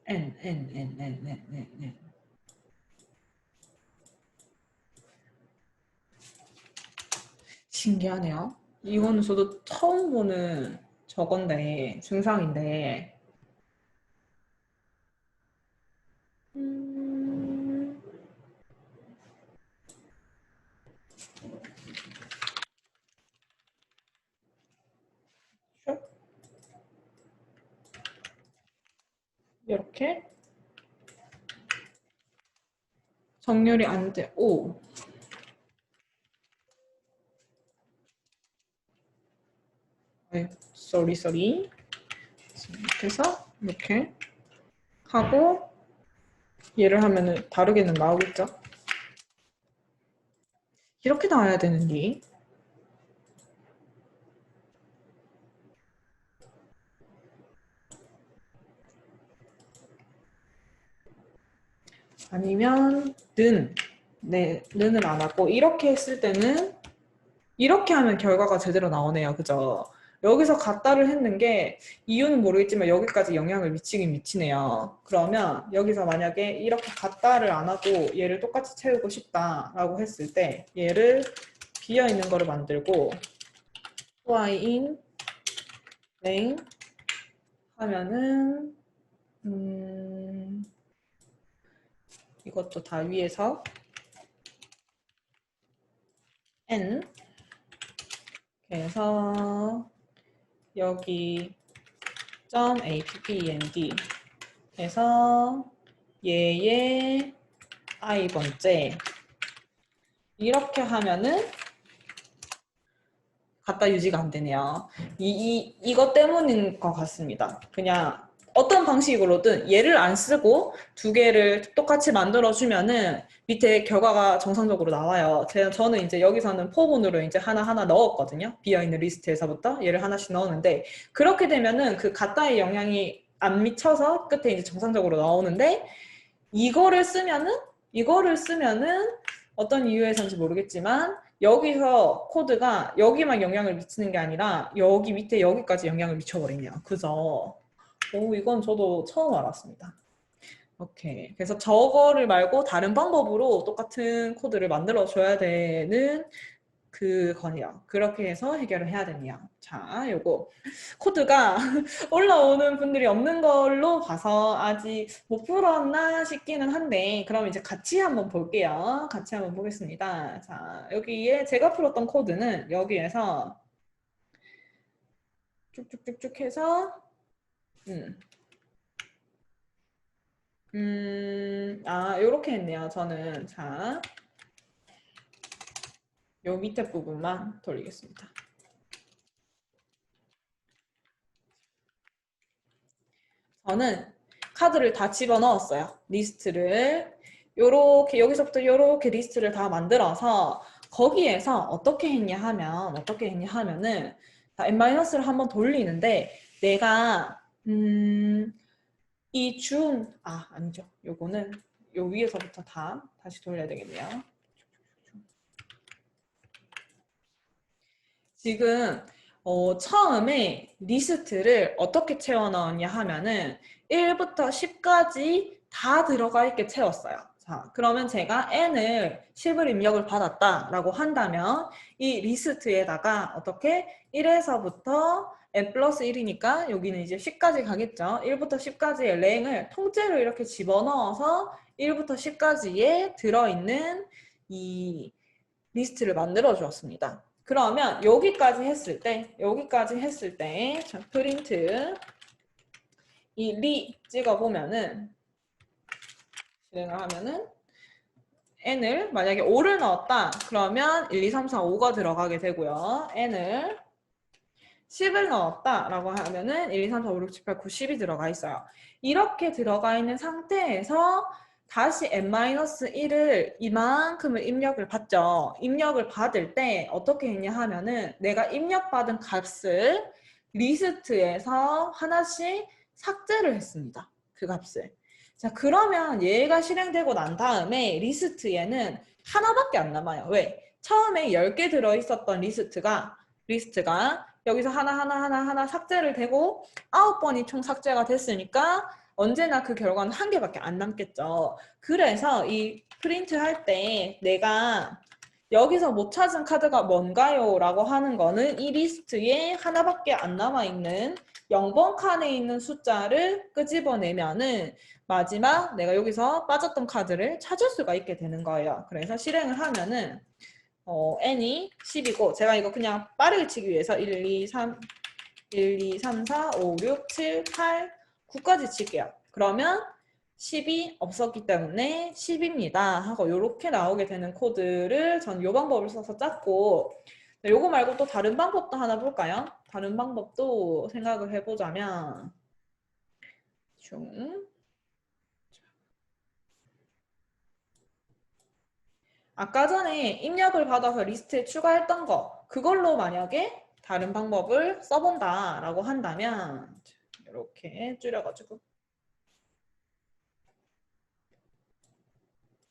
N. 신기하네요. 이거는 저도 처음 보는 저건데 증상인데 이렇게 정렬이 안 돼. 오. sorry. 이렇게 해서 이렇게 하고 얘를 하면은 다르게는 나오겠죠? 이렇게 나와야 되는데 아니면 는을 안 하고 이렇게 했을 때는 이렇게 하면 결과가 제대로 나오네요. 그죠? 여기서 같다를 했는 게 이유는 모르겠지만 여기까지 영향을 미치긴 미치네요. 그러면 여기서 만약에 이렇게 같다를 안 하고 얘를 똑같이 채우고 싶다라고 했을 때 얘를 비어있는 거를 만들고 y인 랭 하면은 이것도 다 위에서 n 그래서 여기 .append 해서 얘의 i번째 이렇게 하면은 갖다 유지가 안 되네요. 이것 때문인 것 같습니다. 그냥 어떤 방식으로든 얘를 안 쓰고 두 개를 똑같이 만들어주면은 밑에 결과가 정상적으로 나와요. 저는 이제 여기서는 포문으로 이제 하나하나 넣었거든요. 비어있는 리스트에서부터 얘를 하나씩 넣었는데 그렇게 되면은 그 같다의 영향이 안 미쳐서 끝에 이제 정상적으로 나오는데 이거를 쓰면은 어떤 이유에서인지 모르겠지만 여기서 코드가 여기만 영향을 미치는 게 아니라 여기 밑에 여기까지 영향을 미쳐버리네요. 그죠? 오, 이건 저도 처음 알았습니다. 오케이. 그래서 저거를 말고 다른 방법으로 똑같은 코드를 만들어줘야 되는 그거네요. 그렇게 해서 해결을 해야 되네요. 자, 요거 코드가 올라오는 분들이 없는 걸로 봐서 아직 못 풀었나 싶기는 한데 그럼 이제 같이 한번 볼게요. 같이 한번 보겠습니다. 자, 여기에 제가 풀었던 코드는 여기에서 쭉쭉쭉쭉 해서 요렇게 했네요. 저는 자, 요 밑에 부분만 돌리겠습니다. 저는 카드를 다 집어넣었어요. 리스트를 요렇게 여기서부터 요렇게 리스트를 다 만들어서 거기에서 어떻게 했냐 하면은 n-를 한번 돌리는데 내가 아니죠. 요거는 요 위에서부터 다시 돌려야 되겠네요. 지금 처음에 리스트를 어떻게 채워 넣었냐 하면은 1부터 10까지 다 들어가 있게 채웠어요. 자, 그러면 제가 n을 10을 입력을 받았다라고 한다면 이 리스트에다가 어떻게 1에서부터 n 플러스 1이니까 여기는 이제 10까지 가겠죠. 1부터 10까지의 랭을 통째로 이렇게 집어넣어서 1부터 10까지에 들어있는 이 리스트를 만들어 주었습니다. 그러면 여기까지 했을 때 자, 프린트 이 리 찍어보면은 실행을 하면은 n을 만약에 5를 넣었다 그러면 1, 2, 3, 4, 5가 들어가게 되고요. n을 10을 넣었다라고 하면은 1, 2, 3, 4, 5, 6, 7, 8, 9, 10이 들어가 있어요. 이렇게 들어가 있는 상태에서 다시 n-1을 이만큼을 입력을 받죠. 입력을 받을 때 어떻게 했냐 하면은 내가 입력받은 값을 리스트에서 하나씩 삭제를 했습니다. 그 값을. 자, 그러면 얘가 실행되고 난 다음에 리스트에는 하나밖에 안 남아요. 왜? 처음에 10개 들어있었던 리스트가 여기서 하나 삭제를 되고 9번이 총 삭제가 됐으니까 언제나 그 결과는 한 개밖에 안 남겠죠. 그래서 이 프린트 할 때 내가 여기서 못 찾은 카드가 뭔가요? 라고 하는 거는 이 리스트에 하나밖에 안 남아있는 0번 칸에 있는 숫자를 끄집어내면은 마지막 내가 여기서 빠졌던 카드를 찾을 수가 있게 되는 거예요. 그래서 실행을 하면은 n이 10이고 제가 이거 그냥 빠르게 치기 위해서 1, 2, 3, 4, 5, 6, 7, 8, 9까지 칠게요. 그러면 10이 없었기 때문에 10입니다 하고 이렇게 나오게 되는 코드를 전 이 방법을 써서 짰고 요거 말고 또 다른 방법도 하나 볼까요? 다른 방법도 생각을 해보자면 아까 전에 입력을 받아서 리스트에 추가했던 거 그걸로 만약에 다른 방법을 써본다라고 한다면 이렇게 줄여가지고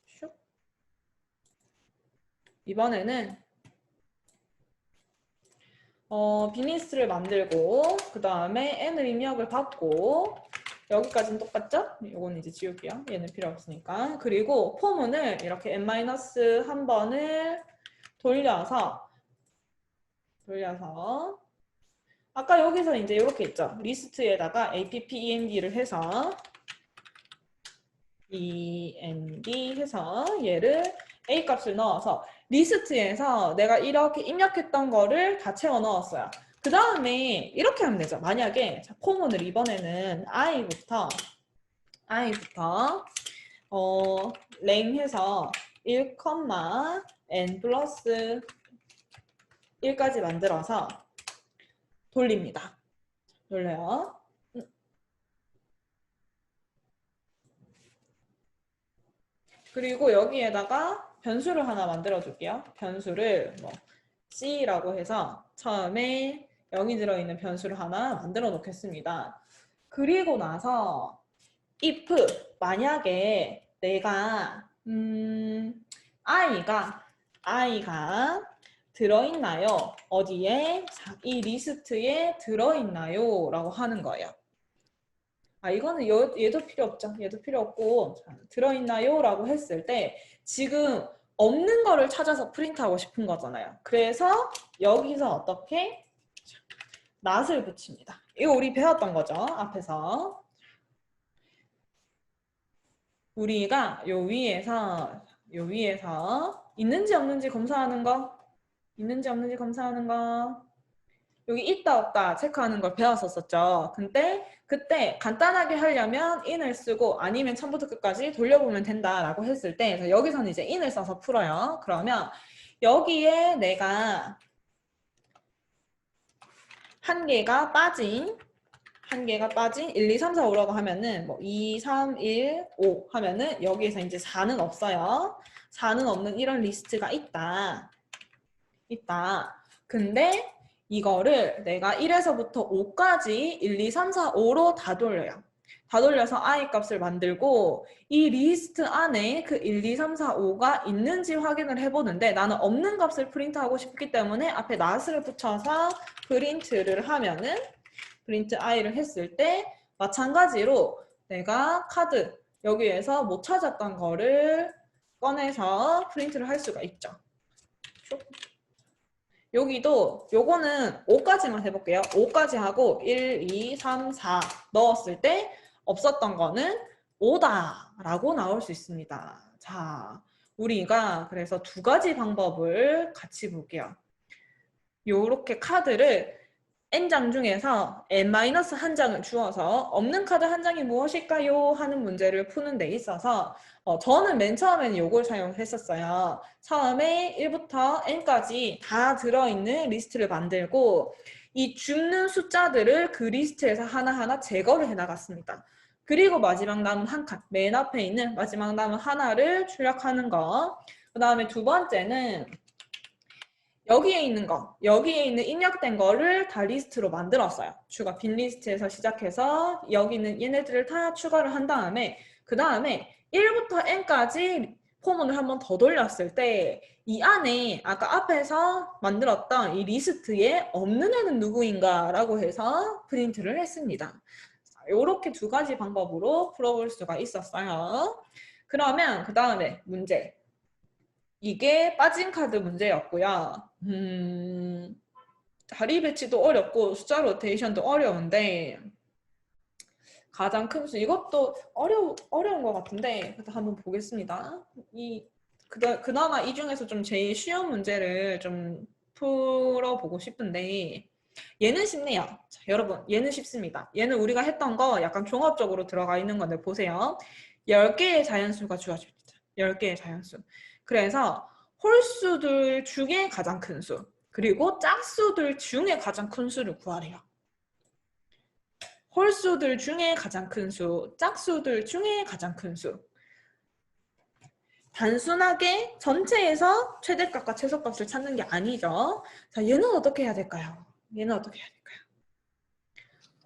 슉. 이번에는 비니스를 만들고 그 다음에 n을 입력을 받고 여기까지는 똑같죠? 이건 이제 지울게요. 얘는 필요 없으니까. 그리고 포문을 이렇게 n-1번을 돌려서 아까 여기서 이제 이렇게 있죠. 리스트에다가 append를 해서 end 해서 얘를 a 값을 넣어서 리스트에서 내가 이렇게 입력했던 거를 다 채워 넣었어요. 그 다음에 이렇게 하면 되죠. 만약에 포문을 이번에는 i부터 랭 해서 1, n 플러스 1까지 만들어서 돌립니다. 돌려요. 그리고 여기에다가 변수를 하나 만들어 줄게요. 변수를 C라고 해서 처음에 0이 들어있는 변수를 하나 만들어 놓겠습니다. 그리고 나서 if 만약에 내가 i가 들어있나요? 어디에? 이 리스트에 들어있나요? 라고 하는 거예요. 이거는 얘도 필요 없죠. 얘도 필요 없고 들어있나요? 라고 했을 때 지금 없는 거를 찾아서 프린트하고 싶은 거잖아요. 그래서 여기서 어떻게? not을 붙입니다. 이거 우리 배웠던 거죠. 앞에서. 우리가 요 위에서 있는지 없는지 검사하는 거 여기 있다 없다 체크하는 걸 배웠었죠. 근데 그때 간단하게 하려면 in을 쓰고 아니면 처음부터 끝까지 돌려보면 된다라고 했을 때 여기서는 이제 in을 써서 풀어요. 그러면 여기에 내가 한 개가 빠진 1, 2, 3, 4, 5라고 하면은 2, 3, 1, 5 하면은 여기에서 이제 4는 없어요. 4는 없는 이런 리스트가 있다. 근데 이거를 내가 1에서부터 5까지 1, 2, 3, 4, 5로 다 돌려요. 다 돌려서 i 값을 만들고 이 리스트 안에 그 1, 2, 3, 4, 5가 있는지 확인을 해보는데 나는 없는 값을 프린트하고 싶기 때문에 앞에 not을 붙여서 프린트를 하면은 프린트 i를 했을 때 마찬가지로 내가 카드 여기에서 못 찾았던 거를 꺼내서 프린트를 할 수가 있죠. 여기도 요거는 5까지만 해볼게요. 5까지 하고 1, 2, 3, 4 넣었을 때 없었던 거는 5다 라고 나올 수 있습니다. 자, 우리가 그래서 두 가지 방법을 같이 볼게요. 요렇게 카드를 n장 중에서 n-1장을 주어서 없는 카드 한 장이 무엇일까요? 하는 문제를 푸는 데 있어서 저는 맨 처음에는 이걸 사용했었어요. 처음에 1부터 n까지 다 들어있는 리스트를 만들고 이 죽는 숫자들을 그 리스트에서 하나하나 제거를 해 나갔습니다. 그리고 마지막 남은 한 칸, 맨 앞에 있는 마지막 남은 하나를 출력하는 거. 그 다음에 두 번째는 여기에 있는 거, 여기에 있는 입력된 거를 다 리스트로 만들었어요. 추가 빈 리스트에서 시작해서 여기 있는 얘네들을 다 추가를 한 다음에 그 다음에 1부터 n까지 포문을 한번 더 돌렸을 때 이 안에 아까 앞에서 만들었던 이 리스트에 없는 애는 누구인가 라고 해서 프린트를 했습니다. 이렇게 두 가지 방법으로 풀어볼 수가 있었어요. 그러면 그 다음에 문제. 이게 빠진 카드 문제였고요. 자리 배치도 어렵고 숫자 로테이션도 어려운데 가장 큰 수 이것도 어려운 것 같은데 한번 보겠습니다. 그나마 이 중에서 좀 제일 쉬운 문제를 좀 풀어보고 싶은데 얘는 쉽네요. 자, 여러분 얘는 쉽습니다. 얘는 우리가 했던 거 약간 종합적으로 들어가 있는 건데 보세요. 10개의 자연수가 주어집니다. 10개의 자연수. 그래서 홀수들 중에 가장 큰 수, 그리고 짝수들 중에 가장 큰 수를 구하래요. 홀수들 중에 가장 큰 수, 짝수들 중에 가장 큰 수. 단순하게 전체에서 최대값과 최소값을 찾는 게 아니죠. 자, 얘는 어떻게 해야 될까요? 얘는 어떻게 해야 될까요?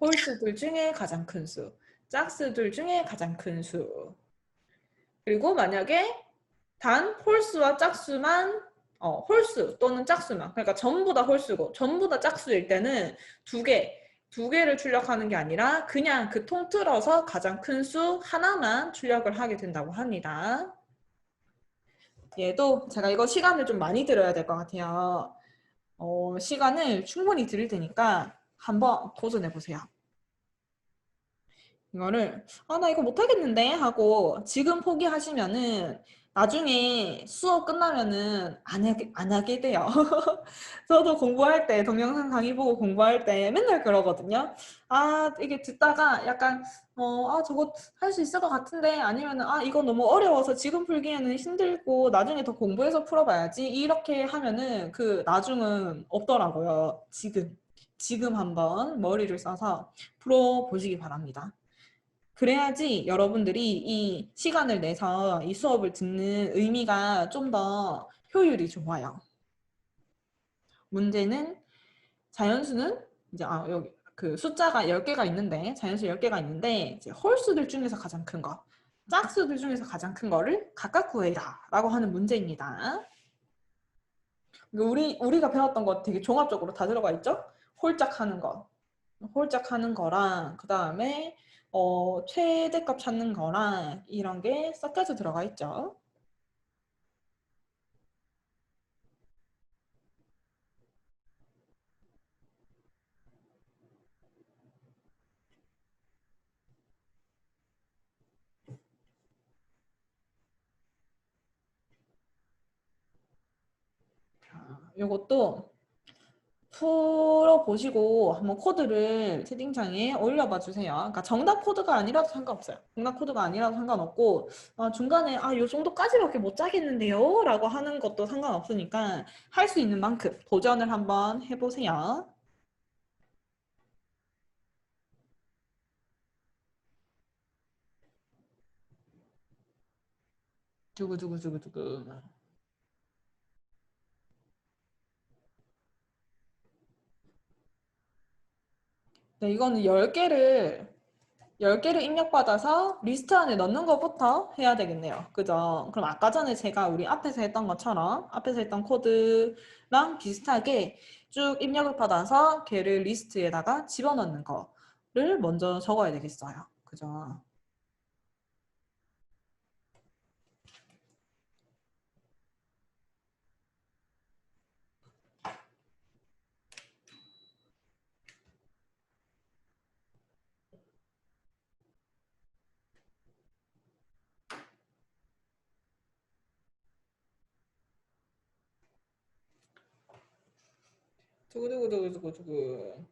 홀수들 중에 가장 큰 수, 짝수들 중에 가장 큰 수. 그리고 만약에 단 홀수와 짝수만 홀수 또는 짝수만 그러니까 전부 다 홀수고 전부 다 짝수일 때는 두 개를 출력하는 게 아니라 그냥 그 통틀어서 가장 큰 수 하나만 출력을 하게 된다고 합니다. 얘도 제가 이거 시간을 좀 많이 들어야 될 것 같아요. 시간을 충분히 드릴 테니까 한번 도전해 보세요. 이거를 나 이거 못하겠는데 하고 지금 포기하시면은 나중에 수업 끝나면은 안 하게 돼요. 저도 공부할 때 동영상 강의 보고 공부할 때 맨날 그러거든요. 이게 듣다가 약간 저거 할 수 있을 것 같은데 아니면은 이거 너무 어려워서 지금 풀기에는 힘들고 나중에 더 공부해서 풀어봐야지 이렇게 하면은 그 나중은 없더라고요. 지금 한번 머리를 써서 풀어보시기 바랍니다. 그래야지 여러분들이 이 시간을 내서 이 수업을 듣는 의미가 좀 더 효율이 좋아요. 문제는 자연수는 이제 여기 그 숫자가 10개가 있는데 자연수 10개가 있는데 이제 홀수들 중에서 가장 큰 거, 짝수들 중에서 가장 큰 거를 각각 구해라 라고 하는 문제입니다. 우리가 배웠던 거 되게 종합적으로 다 들어가 있죠? 홀짝하는 거. 홀짝하는 거랑 그 다음에 최대값 찾는 거랑 이런 게 섞여서 들어가 있죠. 이것도 풀어보시고 한번 코드를 채팅창에 올려봐 주세요. 그러니까 정답 코드가 아니라도 상관없어요. 정답 코드가 아니라도 상관없고 중간에 요 정도까지밖에 못 짜겠는데요 라고 하는 것도 상관없으니까 할 수 있는 만큼 도전을 한번 해보세요. 두구두구두구두구. 네, 이거는 10개를 입력받아서 리스트 안에 넣는 것부터 해야 되겠네요. 그죠? 그럼 아까 전에 제가 우리 앞에서 했던 것처럼 앞에서 했던 코드랑 비슷하게 쭉 입력을 받아서 걔를 리스트에다가 집어넣는 거를 먼저 적어야 되겠어요. 그죠? 두구두구두구두구두구.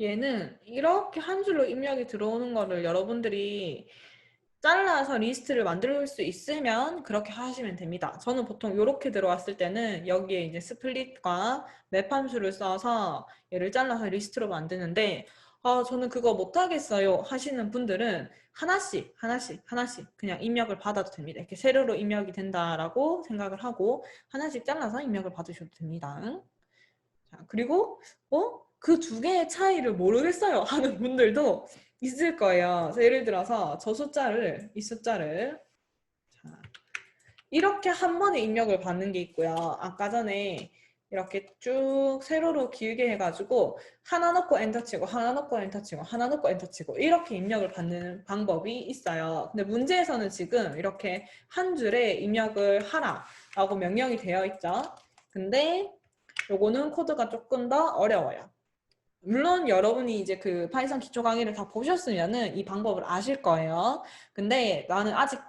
얘는 이렇게 한 줄로 입력이 들어오는 거를 여러분들이 잘라서 리스트를 만들 수 있으면 그렇게 하시면 됩니다. 저는 보통 이렇게 들어왔을 때는 여기에 이제 스플릿과 맵 함수를 써서 얘를 잘라서 리스트로 만드는데 저는 그거 못하겠어요 하시는 분들은 하나씩 그냥 입력을 받아도 됩니다. 이렇게 세로로 입력이 된다라고 생각을 하고 하나씩 잘라서 입력을 받으셔도 됩니다. 자, 그리고 그 두 개의 차이를 모르겠어요 하는 분들도 있을 거예요. 그래서 예를 들어서 이 숫자를 자, 이렇게 한 번에 입력을 받는 게 있고요. 아까 전에 이렇게 쭉 세로로 길게 해가지고 하나 넣고 엔터 치고 하나 넣고 엔터 치고 하나 넣고 엔터 치고 이렇게 입력을 받는 방법이 있어요. 근데 문제에서는 지금 이렇게 한 줄에 입력을 하라라고 명령이 되어 있죠. 근데 요거는 코드가 조금 더 어려워요. 물론 여러분이 이제 그 파이썬 기초 강의를 다 보셨으면은 이 방법을 아실 거예요. 근데 나는 아직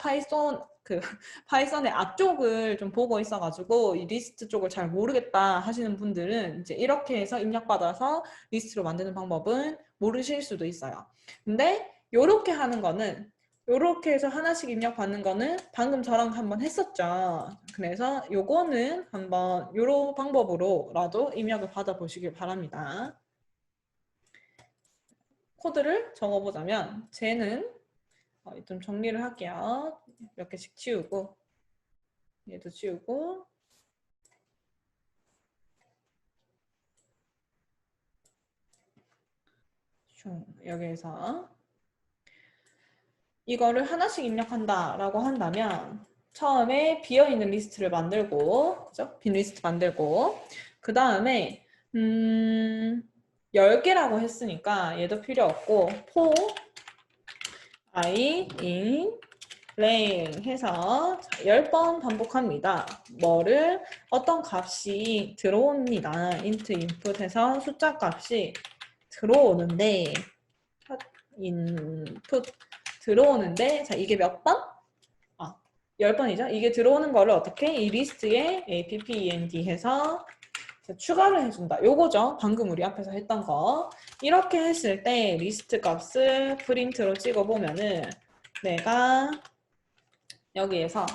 파이썬의 앞쪽을 좀 보고 있어가지고 이 리스트 쪽을 잘 모르겠다 하시는 분들은 이제 이렇게 해서 입력받아서 리스트로 만드는 방법은 모르실 수도 있어요. 근데 요렇게 하는 거는 요렇게 해서 하나씩 입력받는 거는 방금 저랑 한번 했었죠. 그래서 요거는 한번 요런 방법으로라도 입력을 받아보시길 바랍니다. 코드를 적어보자면 쟤는 좀 정리를 할게요. 몇 개씩 치우고 얘도 치우고 여기에서 이거를 하나씩 입력한다라고 한다면 처음에 비어있는 리스트를 만들고 그죠? 빈 리스트 만들고 그 다음에 10개라고 했으니까 얘도 필요 없고 for i in 랭 해서 10번 반복합니다. 뭐를 어떤 값이 들어옵니다. int input 해서 숫자 값이 들어오는데 input 들어오는데 자 이게 몇 번? 10번이죠. 이게 들어오는 거를 어떻게 이 리스트에 append 해서 추가를 해준다. 요거죠. 방금 우리 앞에서 했던 거. 이렇게 했을 때 리스트 값을 프린트로 찍어보면은 내가 여기에서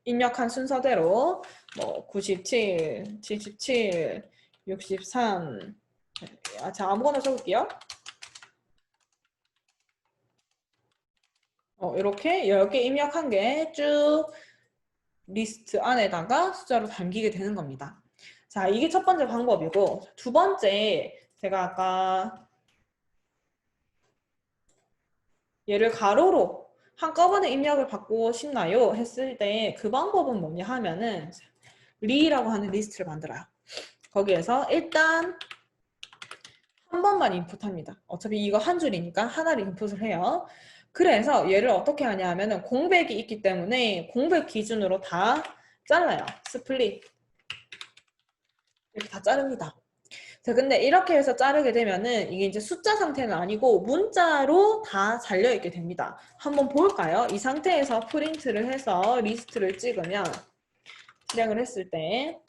입력한 순서대로 뭐 97, 77, 63 자 아무거나 적을게요. 이렇게 10개 입력한 게 쭉 리스트 안에다가 숫자로 담기게 되는 겁니다. 자, 이게 첫 번째 방법이고 두 번째 제가 아까 얘를 가로로 한꺼번에 입력을 받고 싶나요? 했을 때 그 방법은 뭐냐 하면은 리라고 하는 리스트를 만들어요. 거기에서 일단 한 번만 인풋합니다. 어차피 이거 한 줄이니까 하나를 인풋을 해요. 그래서 얘를 어떻게 하냐 하면은 공백이 있기 때문에 공백 기준으로 다 잘라요. 스플릿 이렇게 다 자릅니다. 자, 근데 이렇게 해서 자르게 되면은 이게 이제 숫자 상태는 아니고 문자로 다 잘려있게 됩니다. 한번 볼까요? 이 상태에서 프린트를 해서 리스트를 찍으면 실행을 했을 때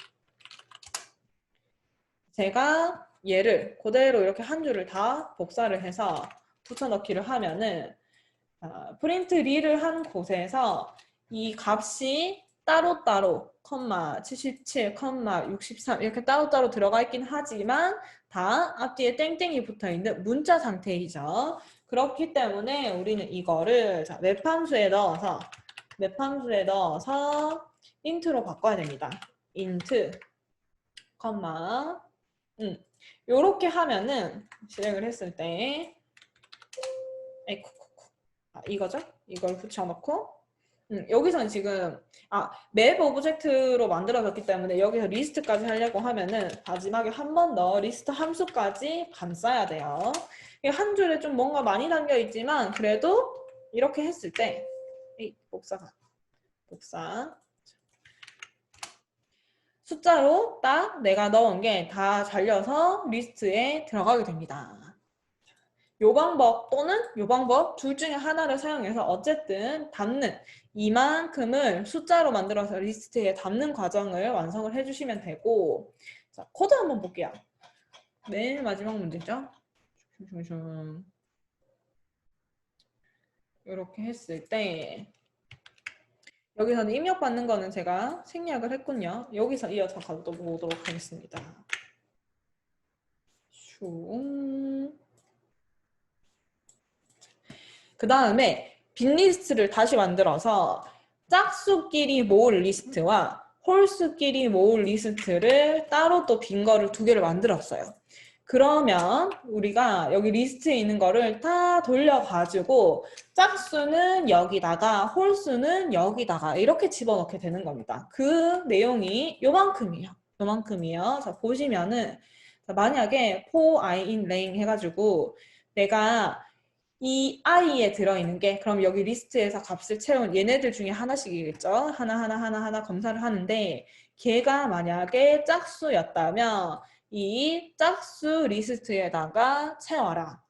제가 얘를 그대로 이렇게 한 줄을 다 복사를 해서 붙여넣기를 하면은 프린트 리를 한 곳에서 이 값이 따로따로 77, 63 이렇게 따로따로 들어가 있긴 하지만 다 앞뒤에 땡땡이 붙어있는 문자 상태이죠. 그렇기 때문에 우리는 이거를 웹 함수에 넣어서 int로 바꿔야 됩니다. int, 요렇게 하면은 실행을 했을 때 이거죠? 이걸 붙여놓고 여기서는 지금 맵 오브젝트로 만들어졌기 때문에 여기서 리스트까지 하려고 하면은 마지막에 한 번 더 리스트 함수까지 감싸야 돼요. 한 줄에 좀 뭔가 많이 담겨 있지만 그래도 이렇게 했을 때 복사 숫자로 딱 내가 넣은 게 다 잘려서 리스트에 들어가게 됩니다. 요 방법 또는 요 방법 둘 중에 하나를 사용해서 어쨌든 담는 이만큼을 숫자로 만들어서 리스트에 담는 과정을 완성을 해주시면 되고 자, 코드 한번 볼게요. 맨 마지막 문제죠. 이렇게 했을 때 여기서는 입력받는 거는 제가 생략을 했군요. 여기서 이어서 가보도록 하겠습니다. 그 다음에 빈 리스트를 다시 만들어서 짝수끼리 모을 리스트와 홀수끼리 모을 리스트를 따로 또 빈 거를 두 개를 만들었어요. 그러면 우리가 여기 리스트에 있는 거를 다 돌려가지고 짝수는 여기다가 홀수는 여기다가 이렇게 집어넣게 되는 겁니다. 그 내용이 요만큼이에요. 요만큼이에요. 자, 보시면은 자, 만약에 for i in 랭 해가지고 내가 이 i에 들어있는 게 그럼 여기 리스트에서 값을 채운 얘네들 중에 하나씩이겠죠. 하나 검사를 하는데 걔가 만약에 짝수였다면 이 짝수 리스트에다가 채워라.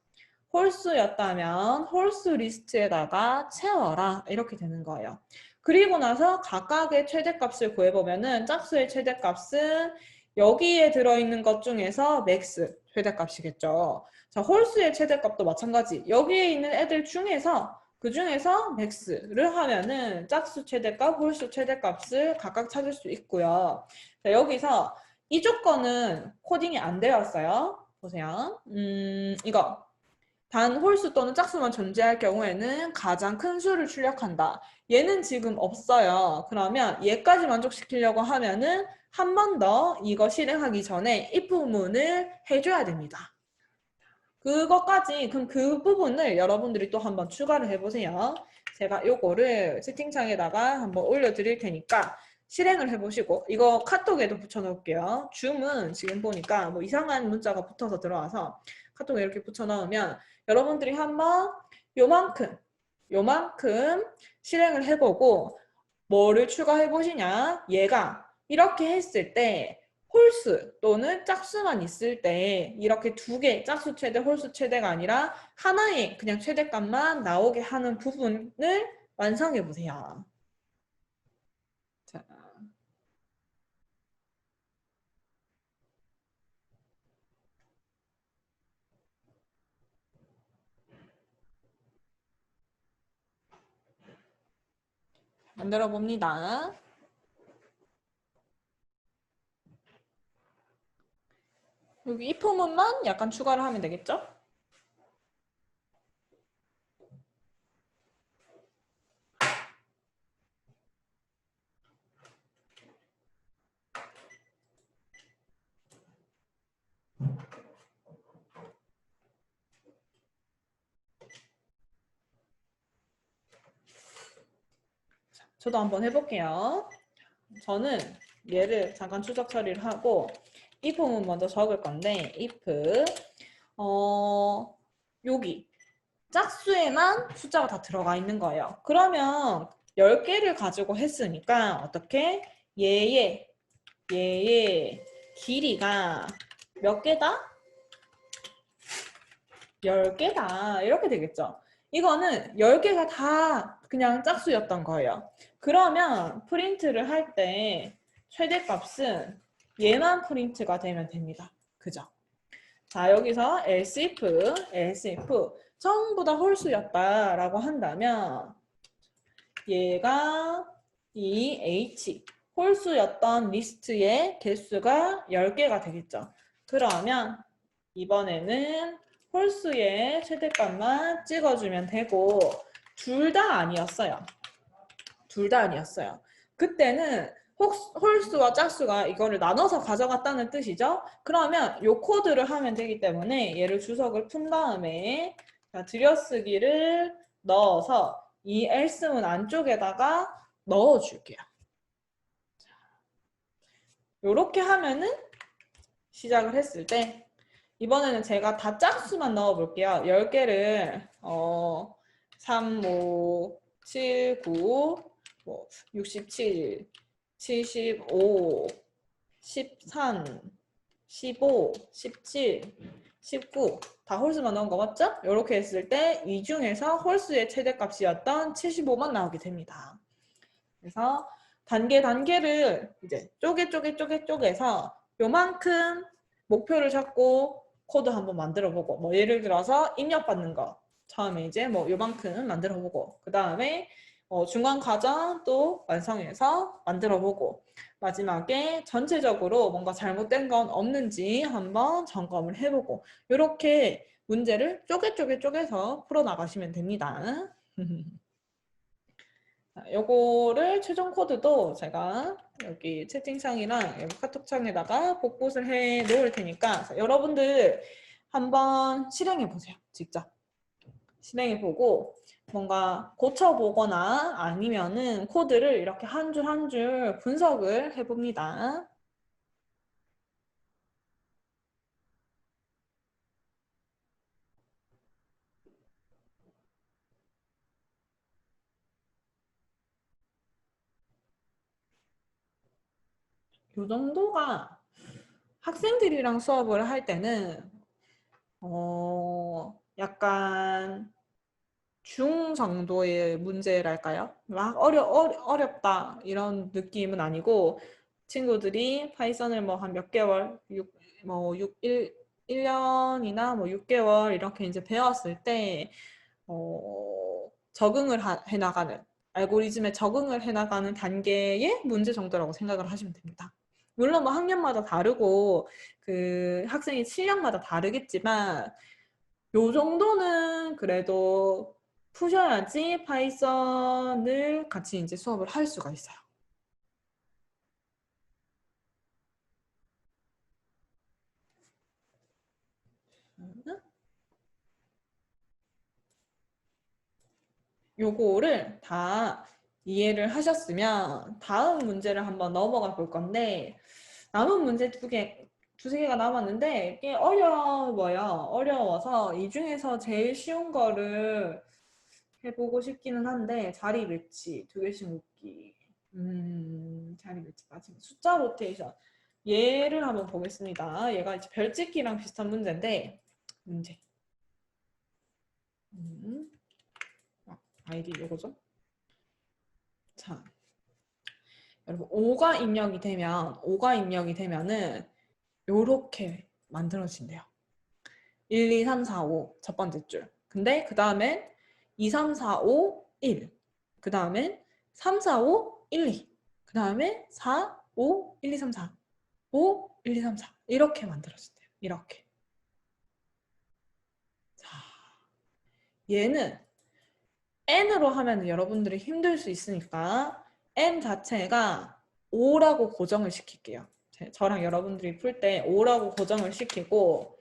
홀수였다면 홀수 리스트에다가 채워라. 이렇게 되는 거예요. 그리고 나서 각각의 최대값을 구해보면은 짝수의 최대값은 여기에 들어있는 것 중에서 맥스 최대값이겠죠. 자, 홀수의 최대값도 마찬가지. 여기에 있는 애들 중에서 그 중에서 맥스를 하면은 짝수 최대값, 홀수 최대값을 각각 찾을 수 있고요. 자, 여기서 이 조건은 코딩이 안 되었어요. 보세요. 이거 단 홀수 또는 짝수만 존재할 경우에는 가장 큰 수를 출력한다. 얘는 지금 없어요. 그러면 얘까지 만족시키려고 하면은 한 번 더 이거 실행하기 전에 if 문을 해줘야 됩니다. 그것까지 그럼 그 부분을 여러분들이 또 한번 추가를 해보세요. 제가 요거를 채팅창에다가 한번 올려드릴 테니까 실행을 해보시고 이거 카톡에도 붙여놓을게요. 줌은 지금 보니까 뭐 이상한 문자가 붙어서 들어와서 카톡에 이렇게 붙여넣으면 여러분들이 한번 요만큼 실행을 해보고 뭐를 추가해보시냐 얘가 이렇게 했을 때 홀수 또는 짝수만 있을 때 이렇게 두 개, 짝수 최대, 홀수 최대가 아니라 하나의 그냥 최대값만 나오게 하는 부분을 완성해 보세요. 자. 만들어 봅니다. 여기 if 문만 약간 추가를 하면 되겠죠? 저도 한번 해볼게요. 저는 얘를 잠깐 추적 처리를 하고 if는 먼저 적을 건데 if 여기 짝수에만 숫자가 다 들어가 있는 거예요. 그러면 10개를 가지고 했으니까 어떻게? 얘의 길이가 몇 개다? 10개다. 이렇게 되겠죠. 이거는 10개가 다 그냥 짝수였던 거예요. 그러면 프린트를 할 때 최대값은 얘만 프린트가 되면 됩니다. 그죠? 자, 여기서 else if 전부 다 홀수였다라고 한다면 얘가 이 h 홀수였던 리스트의 개수가 10개가 되겠죠. 그러면 이번에는 홀수의 최대값만 찍어주면 되고 둘 다 아니었어요. 둘 다 아니었어요. 그때는 홀수와 짝수가 이거를 나눠서 가져갔다는 뜻이죠. 그러면 요 코드를 하면 되기 때문에 얘를 주석을 푼 다음에 들여쓰기를 넣어서 이 else문 안쪽에다가 넣어줄게요. 요렇게 하면은 시작을 했을 때 이번에는 제가 다 짝수만 넣어볼게요. 10개를 3, 5, 7, 9, 67, 75, 13, 15, 17, 19 다 홀수만 넣은 거 맞죠? 이렇게 했을 때 이 중에서 홀수의 최대값이었던 75만 나오게 됩니다. 그래서 단계를 이제 쪼개서 요만큼 목표를 잡고 코드 한번 만들어 보고 뭐 예를 들어서 입력받는 거 처음에 이제 뭐 요만큼 만들어 보고 그 다음에 중간 과정 또 완성해서 만들어 보고 마지막에 전체적으로 뭔가 잘못된 건 없는지 한번 점검을 해보고 이렇게 문제를 쪼개서 풀어나가시면 됩니다. 자, 요거를 최종 코드도 제가 여기 채팅창이랑 여기 카톡창에다가 복붙을 해 놓을 테니까 자, 여러분들 한번 실행해 보세요. 직접 실행해 보고 뭔가 고쳐보거나 아니면은 코드를 이렇게 한 줄 한 줄 분석을 해봅니다. 요 정도가 학생들이랑 수업을 할 때는 약간 중 정도의 문제랄까요? 막 어렵다 이런 느낌은 아니고 친구들이 파이썬을 뭐 한 몇 개월, 뭐 1년이나 뭐 6개월 이렇게 이제 배웠을 때 적응을 해나가는 알고리즘에 적응을 해나가는 단계의 문제 정도라고 생각을 하시면 됩니다. 물론 뭐 학년마다 다르고 그 학생의 실력마다 다르겠지만 요 정도는 그래도 푸셔야지 파이썬을 같이 이제 수업을 할 수가 있어요. 요거를 다 이해를 하셨으면 다음 문제를 한번 넘어가 볼 건데 남은 문제 두세 개가 남았는데 꽤 어려워요. 어려워서 이 중에서 제일 쉬운 거를 해보고 싶기는 한데 자리 배치 두 개씩 묶기 자리 배치 마지막 숫자 로테이션 얘를 한번 보겠습니다. 얘가 이제 별짓기랑 비슷한 문제인데 문제 아이디 요거죠. 자 여러분 5가 입력이 되면은 요렇게 만들어진대요. 1, 2, 3, 4, 5 첫 번째 줄. 근데 그 다음엔 2, 3, 4, 5, 1. 그 다음엔 3, 4, 5, 1, 2. 그 다음에 4, 5, 1, 2, 3, 4. 5, 1, 2, 3, 4. 이렇게 만들어진대요. 이렇게. 자, 얘는 n으로 하면 여러분들이 힘들 수 있으니까 n 자체가 5라고 고정을 시킬게요. 저랑 여러분들이 풀 때 5라고 고정을 시키고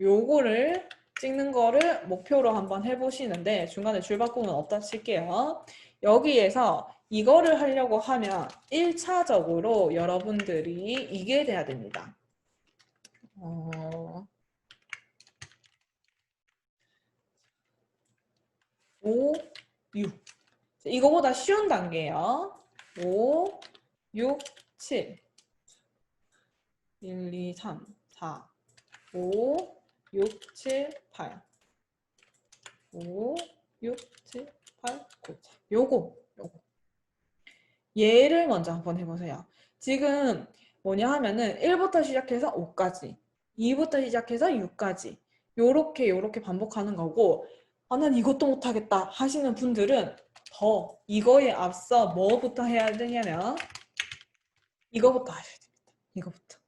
요거를 찍는 거를 목표로 한번 해보시는데 중간에 줄 바꾸면 없다 칠게요. 여기에서 이거를 하려고 하면 1차적으로 여러분들이 이게 돼야 됩니다. 5, 6 이거보다 쉬운 단계예요. 5, 6, 7 1, 2, 3, 4 5, 6, 7, 8 5, 6, 7, 8, 9 요거 얘를 먼저 한번 해보세요. 지금 뭐냐 하면은 1부터 시작해서 5까지 2부터 시작해서 6까지 요렇게 반복하는 거고 난 이것도 못하겠다 하시는 분들은 더 이거에 앞서 뭐부터 해야 되냐면 이거부터 하셔야 됩니다. 이거부터.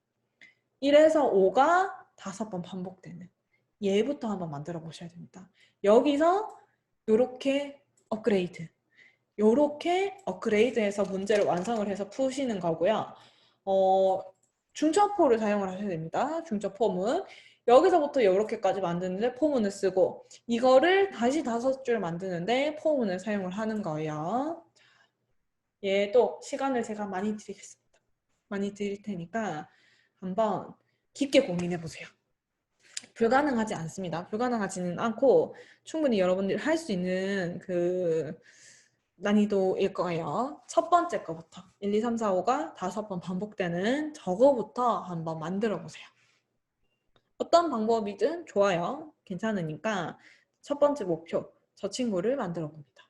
1에서 5가 5번 반복되는 얘부터 한번 만들어 보셔야 됩니다. 여기서 요렇게 업그레이드해서 문제를 완성을 해서 푸시는 거고요. 중첩포를 사용을 하셔야 됩니다. 중첩포문. 여기서부터 이렇게까지 만드는데 포문을 쓰고 이거를 다시 5줄 만드는데 포문을 사용을 하는 거예요. 얘도 시간을 제가 많이 드리겠습니다. 많이 드릴 테니까 한번 깊게 고민해 보세요. 불가능하지 않습니다. 불가능하지는 않고 충분히 여러분들이 할 수 있는 그 난이도일 거예요. 첫 번째 거부터 1, 2, 3, 4, 5가 5번 반복되는 저거부터 한번 만들어 보세요. 어떤 방법이든 좋아요. 괜찮으니까 첫 번째 목표 저 친구를 만들어 봅니다.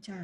자,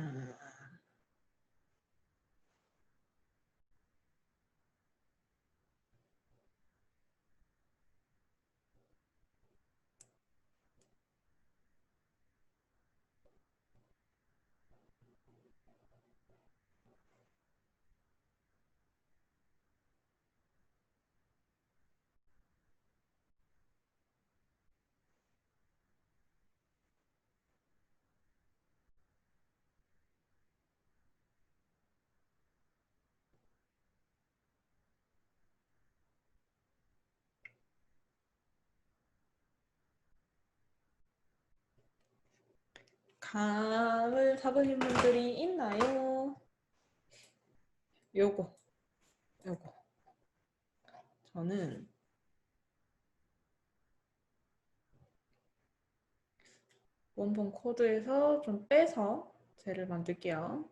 감을 잡으신 분들이 있나요? 요거, 요거. 저는 원본 코드에서 좀 빼서 쟤를 만들게요.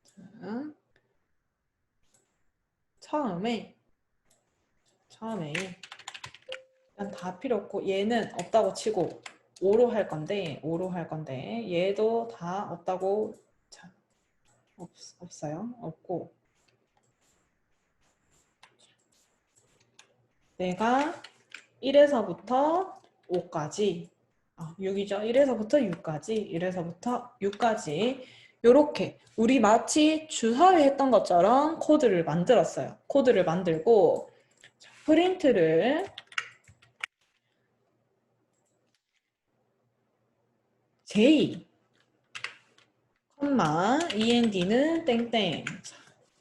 자, 처음에 일단 다 필요 없고 얘는 없다고 치고 5로 할 건데 얘도 다 없다고 자, 없어요. 없고 내가 1에서부터 5까지 6이죠. 1에서부터 6까지 1에서부터 6까지 요렇게 우리 마치 주사위 했던 것처럼 코드를 만들었어요. 코드를 만들고 프린트를 J, END는 땡땡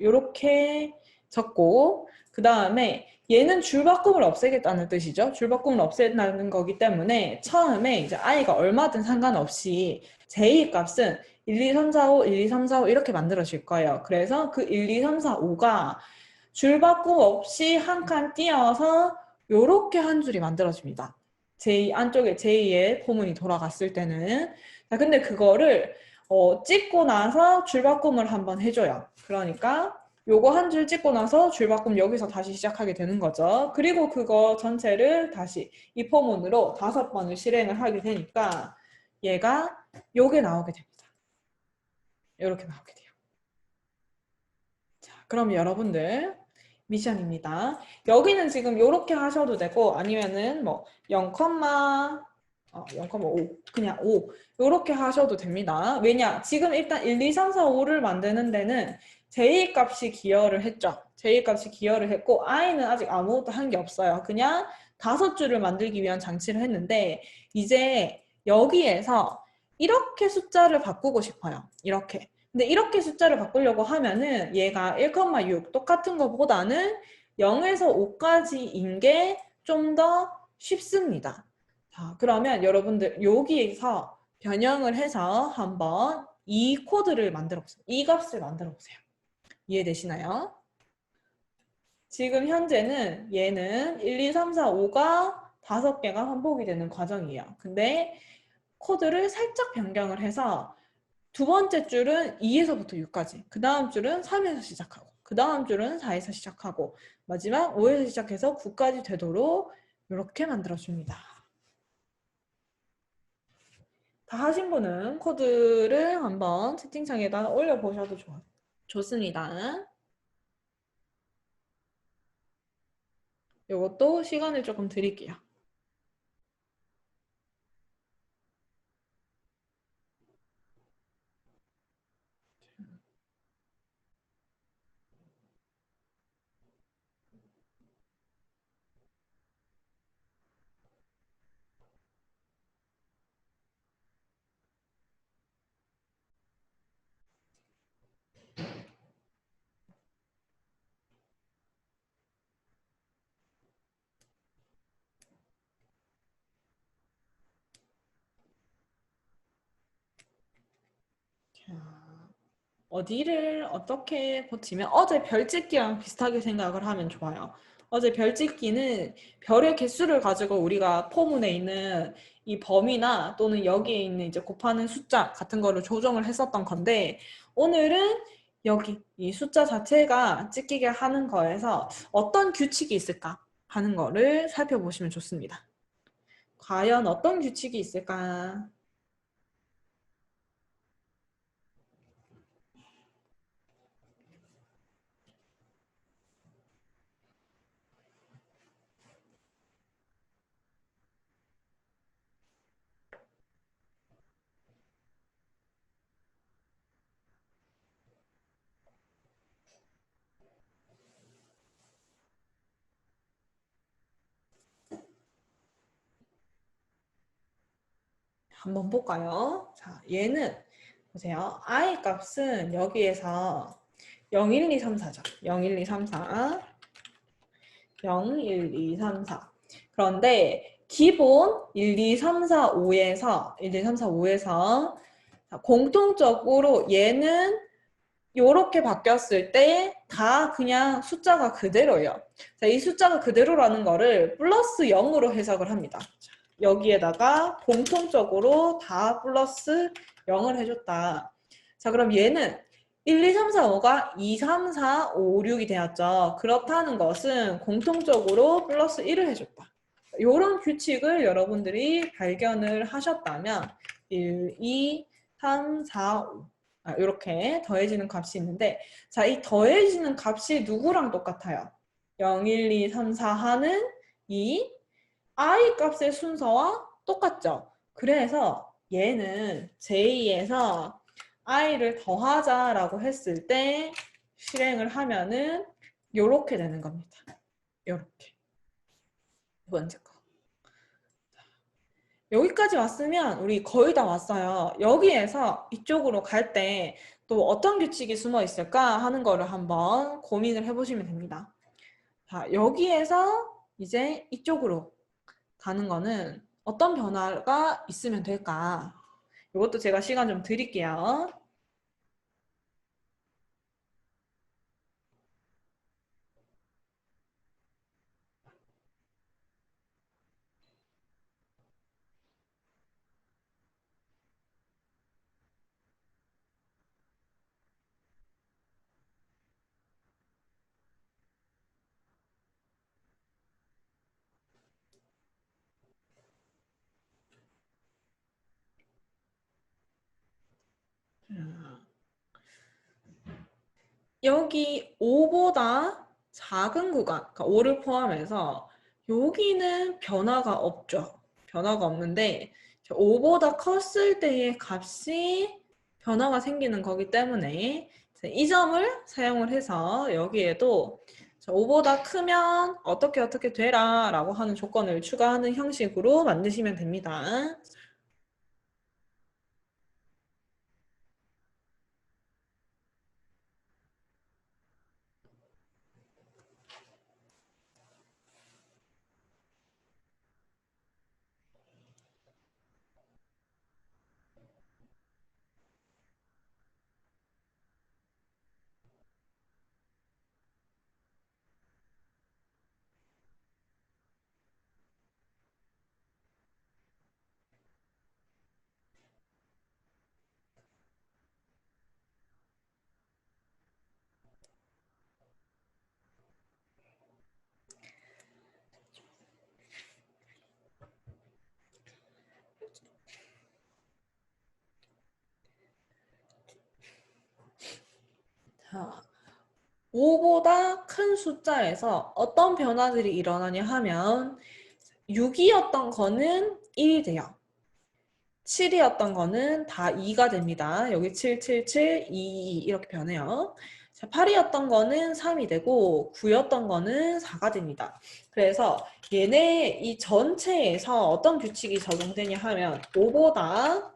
요렇게 적고 그 다음에 얘는 줄바꿈을 없애겠다는 뜻이죠. 줄바꿈을 없앤다는 거기 때문에 처음에 이제 i가 얼마든 상관없이 j 값은 1, 2, 3, 4, 5, 1, 2, 3, 4, 5 이렇게 만들어질 거예요. 그래서 그 1, 2, 3, 4, 5가 줄바꿈 없이 한 칸 띄어서 요렇게 한 줄이 만들어집니다. j 안쪽에 j의 포문이 돌아갔을 때는 자, 근데 그거를 찍고 나서 줄바꿈을 한번 해줘요. 그러니까 요거 한 줄 찍고 나서 줄바꿈 여기서 다시 시작하게 되는 거죠. 그리고 그거 전체를 다시 이 포문으로 5번을 실행을 하게 되니까 얘가 요게 나오게 됩니다. 이렇게 나오게 돼요. 자, 그럼 여러분들 미션입니다. 여기는 지금 요렇게 하셔도 되고 아니면은 뭐 0,5 그냥 5 요렇게 하셔도 됩니다. 왜냐? 지금 일단 1, 2, 3, 4, 5를 만드는 데는 j 값이 기여를 했죠. j 값이 기여를 했고 i는 아직 아무것도 한 게 없어요. 그냥 5줄을 만들기 위한 장치를 했는데 이제 여기에서 이렇게 숫자를 바꾸고 싶어요. 이렇게. 근데 이렇게 숫자를 바꾸려고 하면은 얘가 1,6 똑같은 것보다는 0에서 5까지인 게 좀 더 쉽습니다. 자, 그러면 여러분들 여기에서 변형을 해서 한번 이 코드를 만들어 보세요. 이 값을 만들어 보세요. 이해되시나요? 지금 현재는 얘는 1, 2, 3, 4, 5가 5개가 반복이 되는 과정이에요. 근데 코드를 살짝 변경을 해서 두 번째 줄은 2에서부터 6까지, 그 다음 줄은 3에서 시작하고, 그 다음 줄은 4에서 시작하고, 마지막 5에서 시작해서 9까지 되도록 이렇게 만들어줍니다. 다 하신 분은 코드를 한번 채팅창에다 올려보셔도 좋습니다. 이것도 시간을 조금 드릴게요. 자, 어디를 어떻게 고치면 어제 별짓기랑 비슷하게 생각을 하면 좋아요. 어제 별짓기는 별의 개수를 가지고 우리가 포문에 있는 이 범위나 또는 여기에 있는 이제 곱하는 숫자 같은 거를 조정을 했었던 건데 오늘은 여기 이 숫자 자체가 찍히게 하는 거에서 어떤 규칙이 있을까 하는 거를 살펴보시면 좋습니다. 과연 어떤 규칙이 있을까? 한번 볼까요? 자, 얘는 보세요. i 값은 여기에서 0, 1, 2, 3, 4죠. 0, 1, 2, 3, 4. 0, 1, 2, 3, 4. 그런데 기본 1, 2, 3, 4, 5에서 1, 2, 3, 4, 5에서 공통적으로 얘는 이렇게 바뀌었을 때 다 그냥 숫자가 그대로예요. 자, 이 숫자가 그대로라는 거를 플러스 0으로 해석을 합니다. 여기에다가 공통적으로 다 플러스 0을 해줬다. 자, 그럼 얘는 1, 2, 3, 4, 5가 2, 3, 4, 5, 6이 되었죠. 그렇다는 것은 공통적으로 플러스 1을 해줬다. 이런 규칙을 여러분들이 발견을 하셨다면 1, 2, 3, 4, 5 이렇게 더해지는 값이 있는데 자, 이 더해지는 값이 누구랑 똑같아요? 0, 1, 2, 3, 4 하는 이 i 값의 순서와 똑같죠. 그래서 얘는 j.에서 i를 더하자라고 했을 때 실행을 하면은 요렇게 되는 겁니다. 요렇게. 두 번째 거. 여기까지 왔으면 우리 거의 다 왔어요. 여기에서 이쪽으로 갈 때 또 어떤 규칙이 숨어 있을까 하는 거를 한번 고민을 해보시면 됩니다. 자, 여기에서 이제 이쪽으로 가는 거는 어떤 변화가 있으면 될까? 이것도 제가 시간 좀 드릴게요. 여기 5보다 작은 구간, 그러니까 5를 포함해서 여기는 변화가 없죠. 변화가 없는데 5보다 컸을 때의 값이 변화가 생기는 거기 때문에 이 점을 사용을 해서 여기에도 5보다 크면 어떻게 되라 라고 하는 조건을 추가하는 형식으로 만드시면 됩니다. 자, 5보다 큰 숫자에서 어떤 변화들이 일어나냐 하면 6이었던 거는 1이 돼요. 7이었던 거는 다 2가 됩니다. 여기 7, 7, 7, 2, 2 이렇게 변해요. 자, 8이었던 거는 3이 되고 9였던 거는 4가 됩니다. 그래서 얘네 이 전체에서 어떤 규칙이 적용되냐 하면 5보다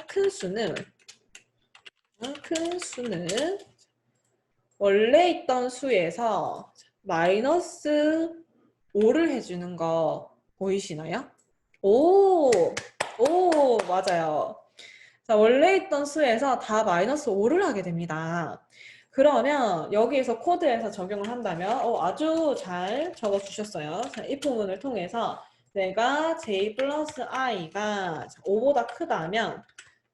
큰 수는 원래 있던 수에서 마이너스 5를 해주는 거 보이시나요? 오, 맞아요. 자, 원래 있던 수에서 다 마이너스 5를 하게 됩니다. 그러면 여기에서 코드에서 적용을 한다면 아주 잘 적어주셨어요. 자, 이 부분을 통해서 내가 j 플러스 i가 5보다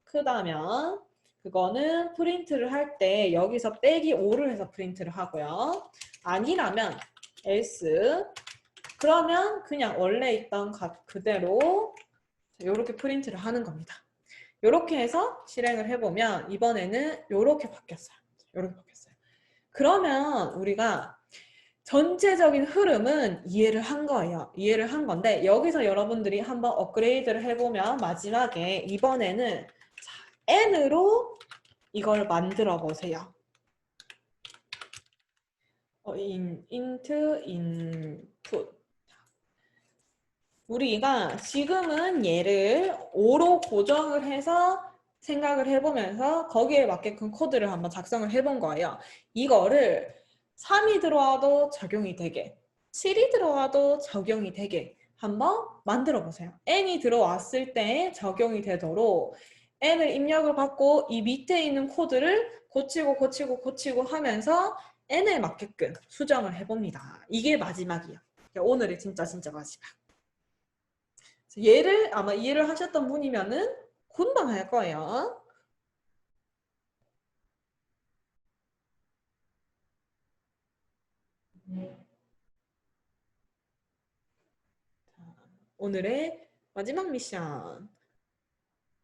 크다면 그거는 프린트를 할 때 여기서 빼기 5를 해서 프린트를 하고요. 아니라면 else 그러면 그냥 원래 있던 값 그대로 이렇게 프린트를 하는 겁니다. 이렇게 해서 실행을 해보면 이번에는 이렇게 바뀌었어요. 이렇게 바뀌었어요. 그러면 우리가 전체적인 흐름은 이해를 한 거예요. 이해를 한 건데 여기서 여러분들이 한번 업그레이드를 해보면 마지막에 이번에는 n으로 이걸 만들어 보세요. int input 우리가 지금은 얘를 5로 고정을 해서 생각을 해보면서 거기에 맞게끔 코드를 한번 작성을 해본 거예요. 이거를 3이 들어와도 적용이 되게 7이 들어와도 적용이 되게 한번 만들어 보세요. n이 들어왔을 때 적용이 되도록 n을 입력을 받고 이 밑에 있는 코드를 고치고 하면서 n에 맞게끔 수정을 해봅니다. 이게 마지막이에요. 오늘의 진짜 마지막. 얘를 아마 이해를 하셨던 분이면은 금방 할 거예요. 오늘의 마지막 미션.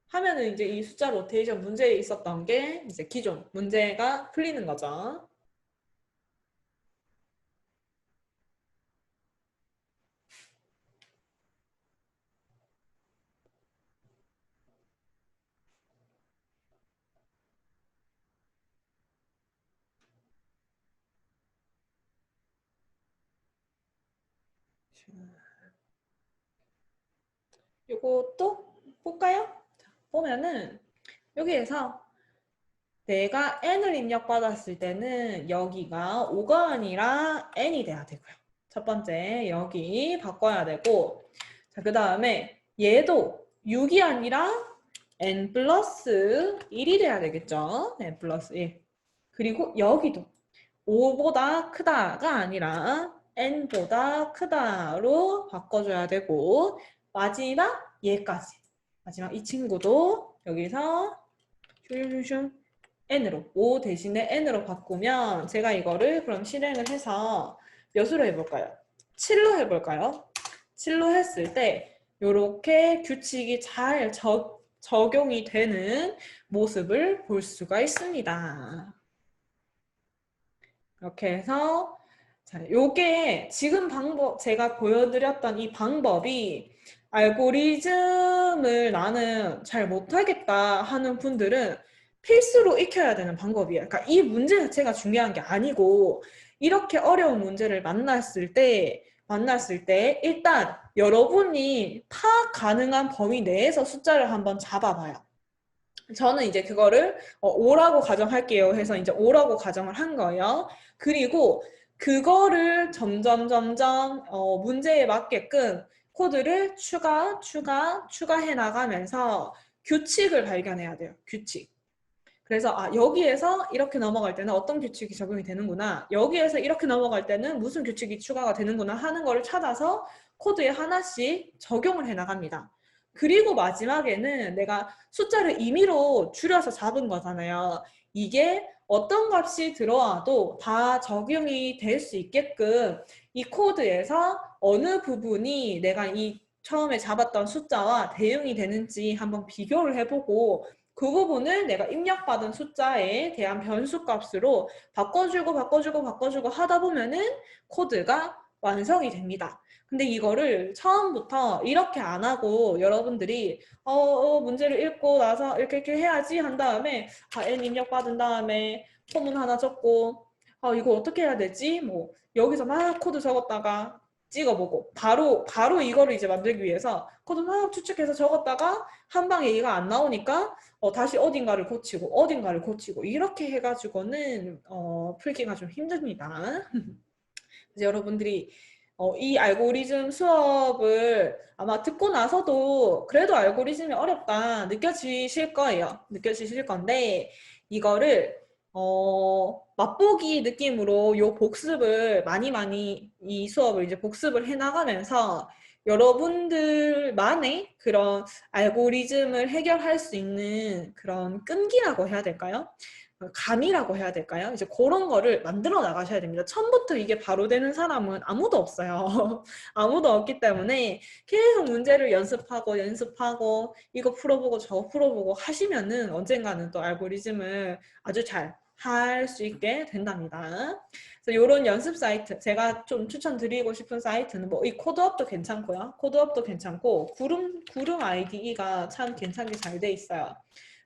하면은 이제 이 숫자 로테이션 문제에 있었던 게 이제 기존 문제가 풀리는 거죠. 요것도 볼까요? 자, 보면은 여기에서 내가 n을 입력받았을 때는 여기가 5가 아니라 n이 돼야 되고요. 첫 번째 여기 바꿔야 되고 자, 그 다음에 얘도 6이 아니라 n 플러스 1이 돼야 되겠죠. n 플러스 1. 그리고 여기도 5보다 크다가 아니라 n보다 크다로 바꿔줘야 되고 마지막 얘까지 마지막 이 친구도 여기서 슝슝슝 n으로 5 대신에 n으로 바꾸면 제가 이거를 그럼 실행을 해서 몇으로 해볼까요? 7로 해볼까요? 7로 했을 때 이렇게 규칙이 잘 적용이 되는 모습을 볼 수가 있습니다. 이렇게 해서 자, 요게 지금 방법 제가 보여드렸던 이 방법이 알고리즘을 나는 잘 못하겠다 하는 분들은 필수로 익혀야 되는 방법이에요. 그러니까 이 문제 자체가 중요한 게 아니고 이렇게 어려운 문제를 만났을 때 일단 여러분이 파악 가능한 범위 내에서 숫자를 한번 잡아봐요. 저는 이제 그거를 5라고 가정할게요 해서 이제 5라고 가정을 한 거예요. 그리고 그거를 점점 문제에 맞게끔 코드를 추가해 나가면서 규칙을 발견해야 돼요. 규칙. 그래서 여기에서 이렇게 넘어갈 때는 어떤 규칙이 적용이 되는구나. 여기에서 이렇게 넘어갈 때는 무슨 규칙이 추가가 되는구나 하는 거를 찾아서 코드에 하나씩 적용을 해 나갑니다. 그리고 마지막에는 내가 숫자를 임의로 줄여서 잡은 거잖아요. 이게 어떤 값이 들어와도 다 적용이 될 수 있게끔 이 코드에서 어느 부분이 내가 이 처음에 잡았던 숫자와 대응이 되는지 한번 비교를 해보고 그 부분을 내가 입력받은 숫자에 대한 변수값으로 바꿔주고 하다 보면은 코드가 완성이 됩니다. 근데 이거를 처음부터 이렇게 안 하고 여러분들이 문제를 읽고 나서 이렇게 해야지 한 다음에 n 입력받은 다음에 포문 하나 적고 이거 어떻게 해야 되지? 뭐 여기서 막 코드 적었다가 찍어보고 바로 이거를 이제 만들기 위해서 코드 막 추측해서 적었다가 한 방에 얘가 안 나오니까 다시 어딘가를 고치고 이렇게 해가지고는 풀기가 좀 힘듭니다. 그래서 여러분들이 이 알고리즘 수업을 아마 듣고 나서도 그래도 알고리즘이 어렵다 느껴지실 거예요. 느껴지실 건데 이거를 맛보기 느낌으로 요 복습을 많이 이 수업을 이제 복습을 해 나가면서 여러분들만의 그런 알고리즘을 해결할 수 있는 그런 끈기라고 해야 될까요? 감이라고 해야 될까요? 이제 그런 거를 만들어 나가셔야 됩니다. 처음부터 이게 바로 되는 사람은 아무도 없어요. 아무도 없기 때문에 계속 문제를 연습하고 이거 풀어보고 저거 풀어보고 하시면은 언젠가는 또 알고리즘을 아주 잘 할 수 있게 된답니다. 그래서 이런 연습 사이트 제가 좀 추천드리고 싶은 사이트는 뭐 이 코드업도 괜찮고요. 코드업도 괜찮고 구름 IDE가 참 괜찮게 잘 돼 있어요.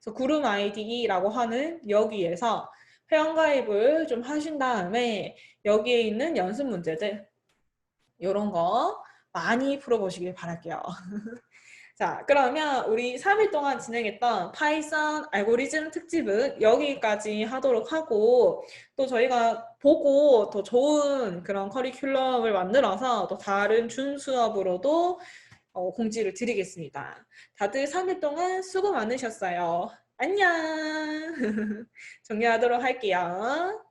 그래서 구름 IDE라고 하는 여기에서 회원가입을 좀 하신 다음에 여기에 있는 연습 문제들 이런 거 많이 풀어보시길 바랄게요. 자, 그러면 우리 3일 동안 진행했던 파이썬 알고리즘 특집은 여기까지 하도록 하고 또 저희가 보고 더 좋은 그런 커리큘럼을 만들어서 또 다른 준 수업으로도 공지를 드리겠습니다. 다들 3일 동안 수고 많으셨어요. 안녕! 정리하도록 할게요.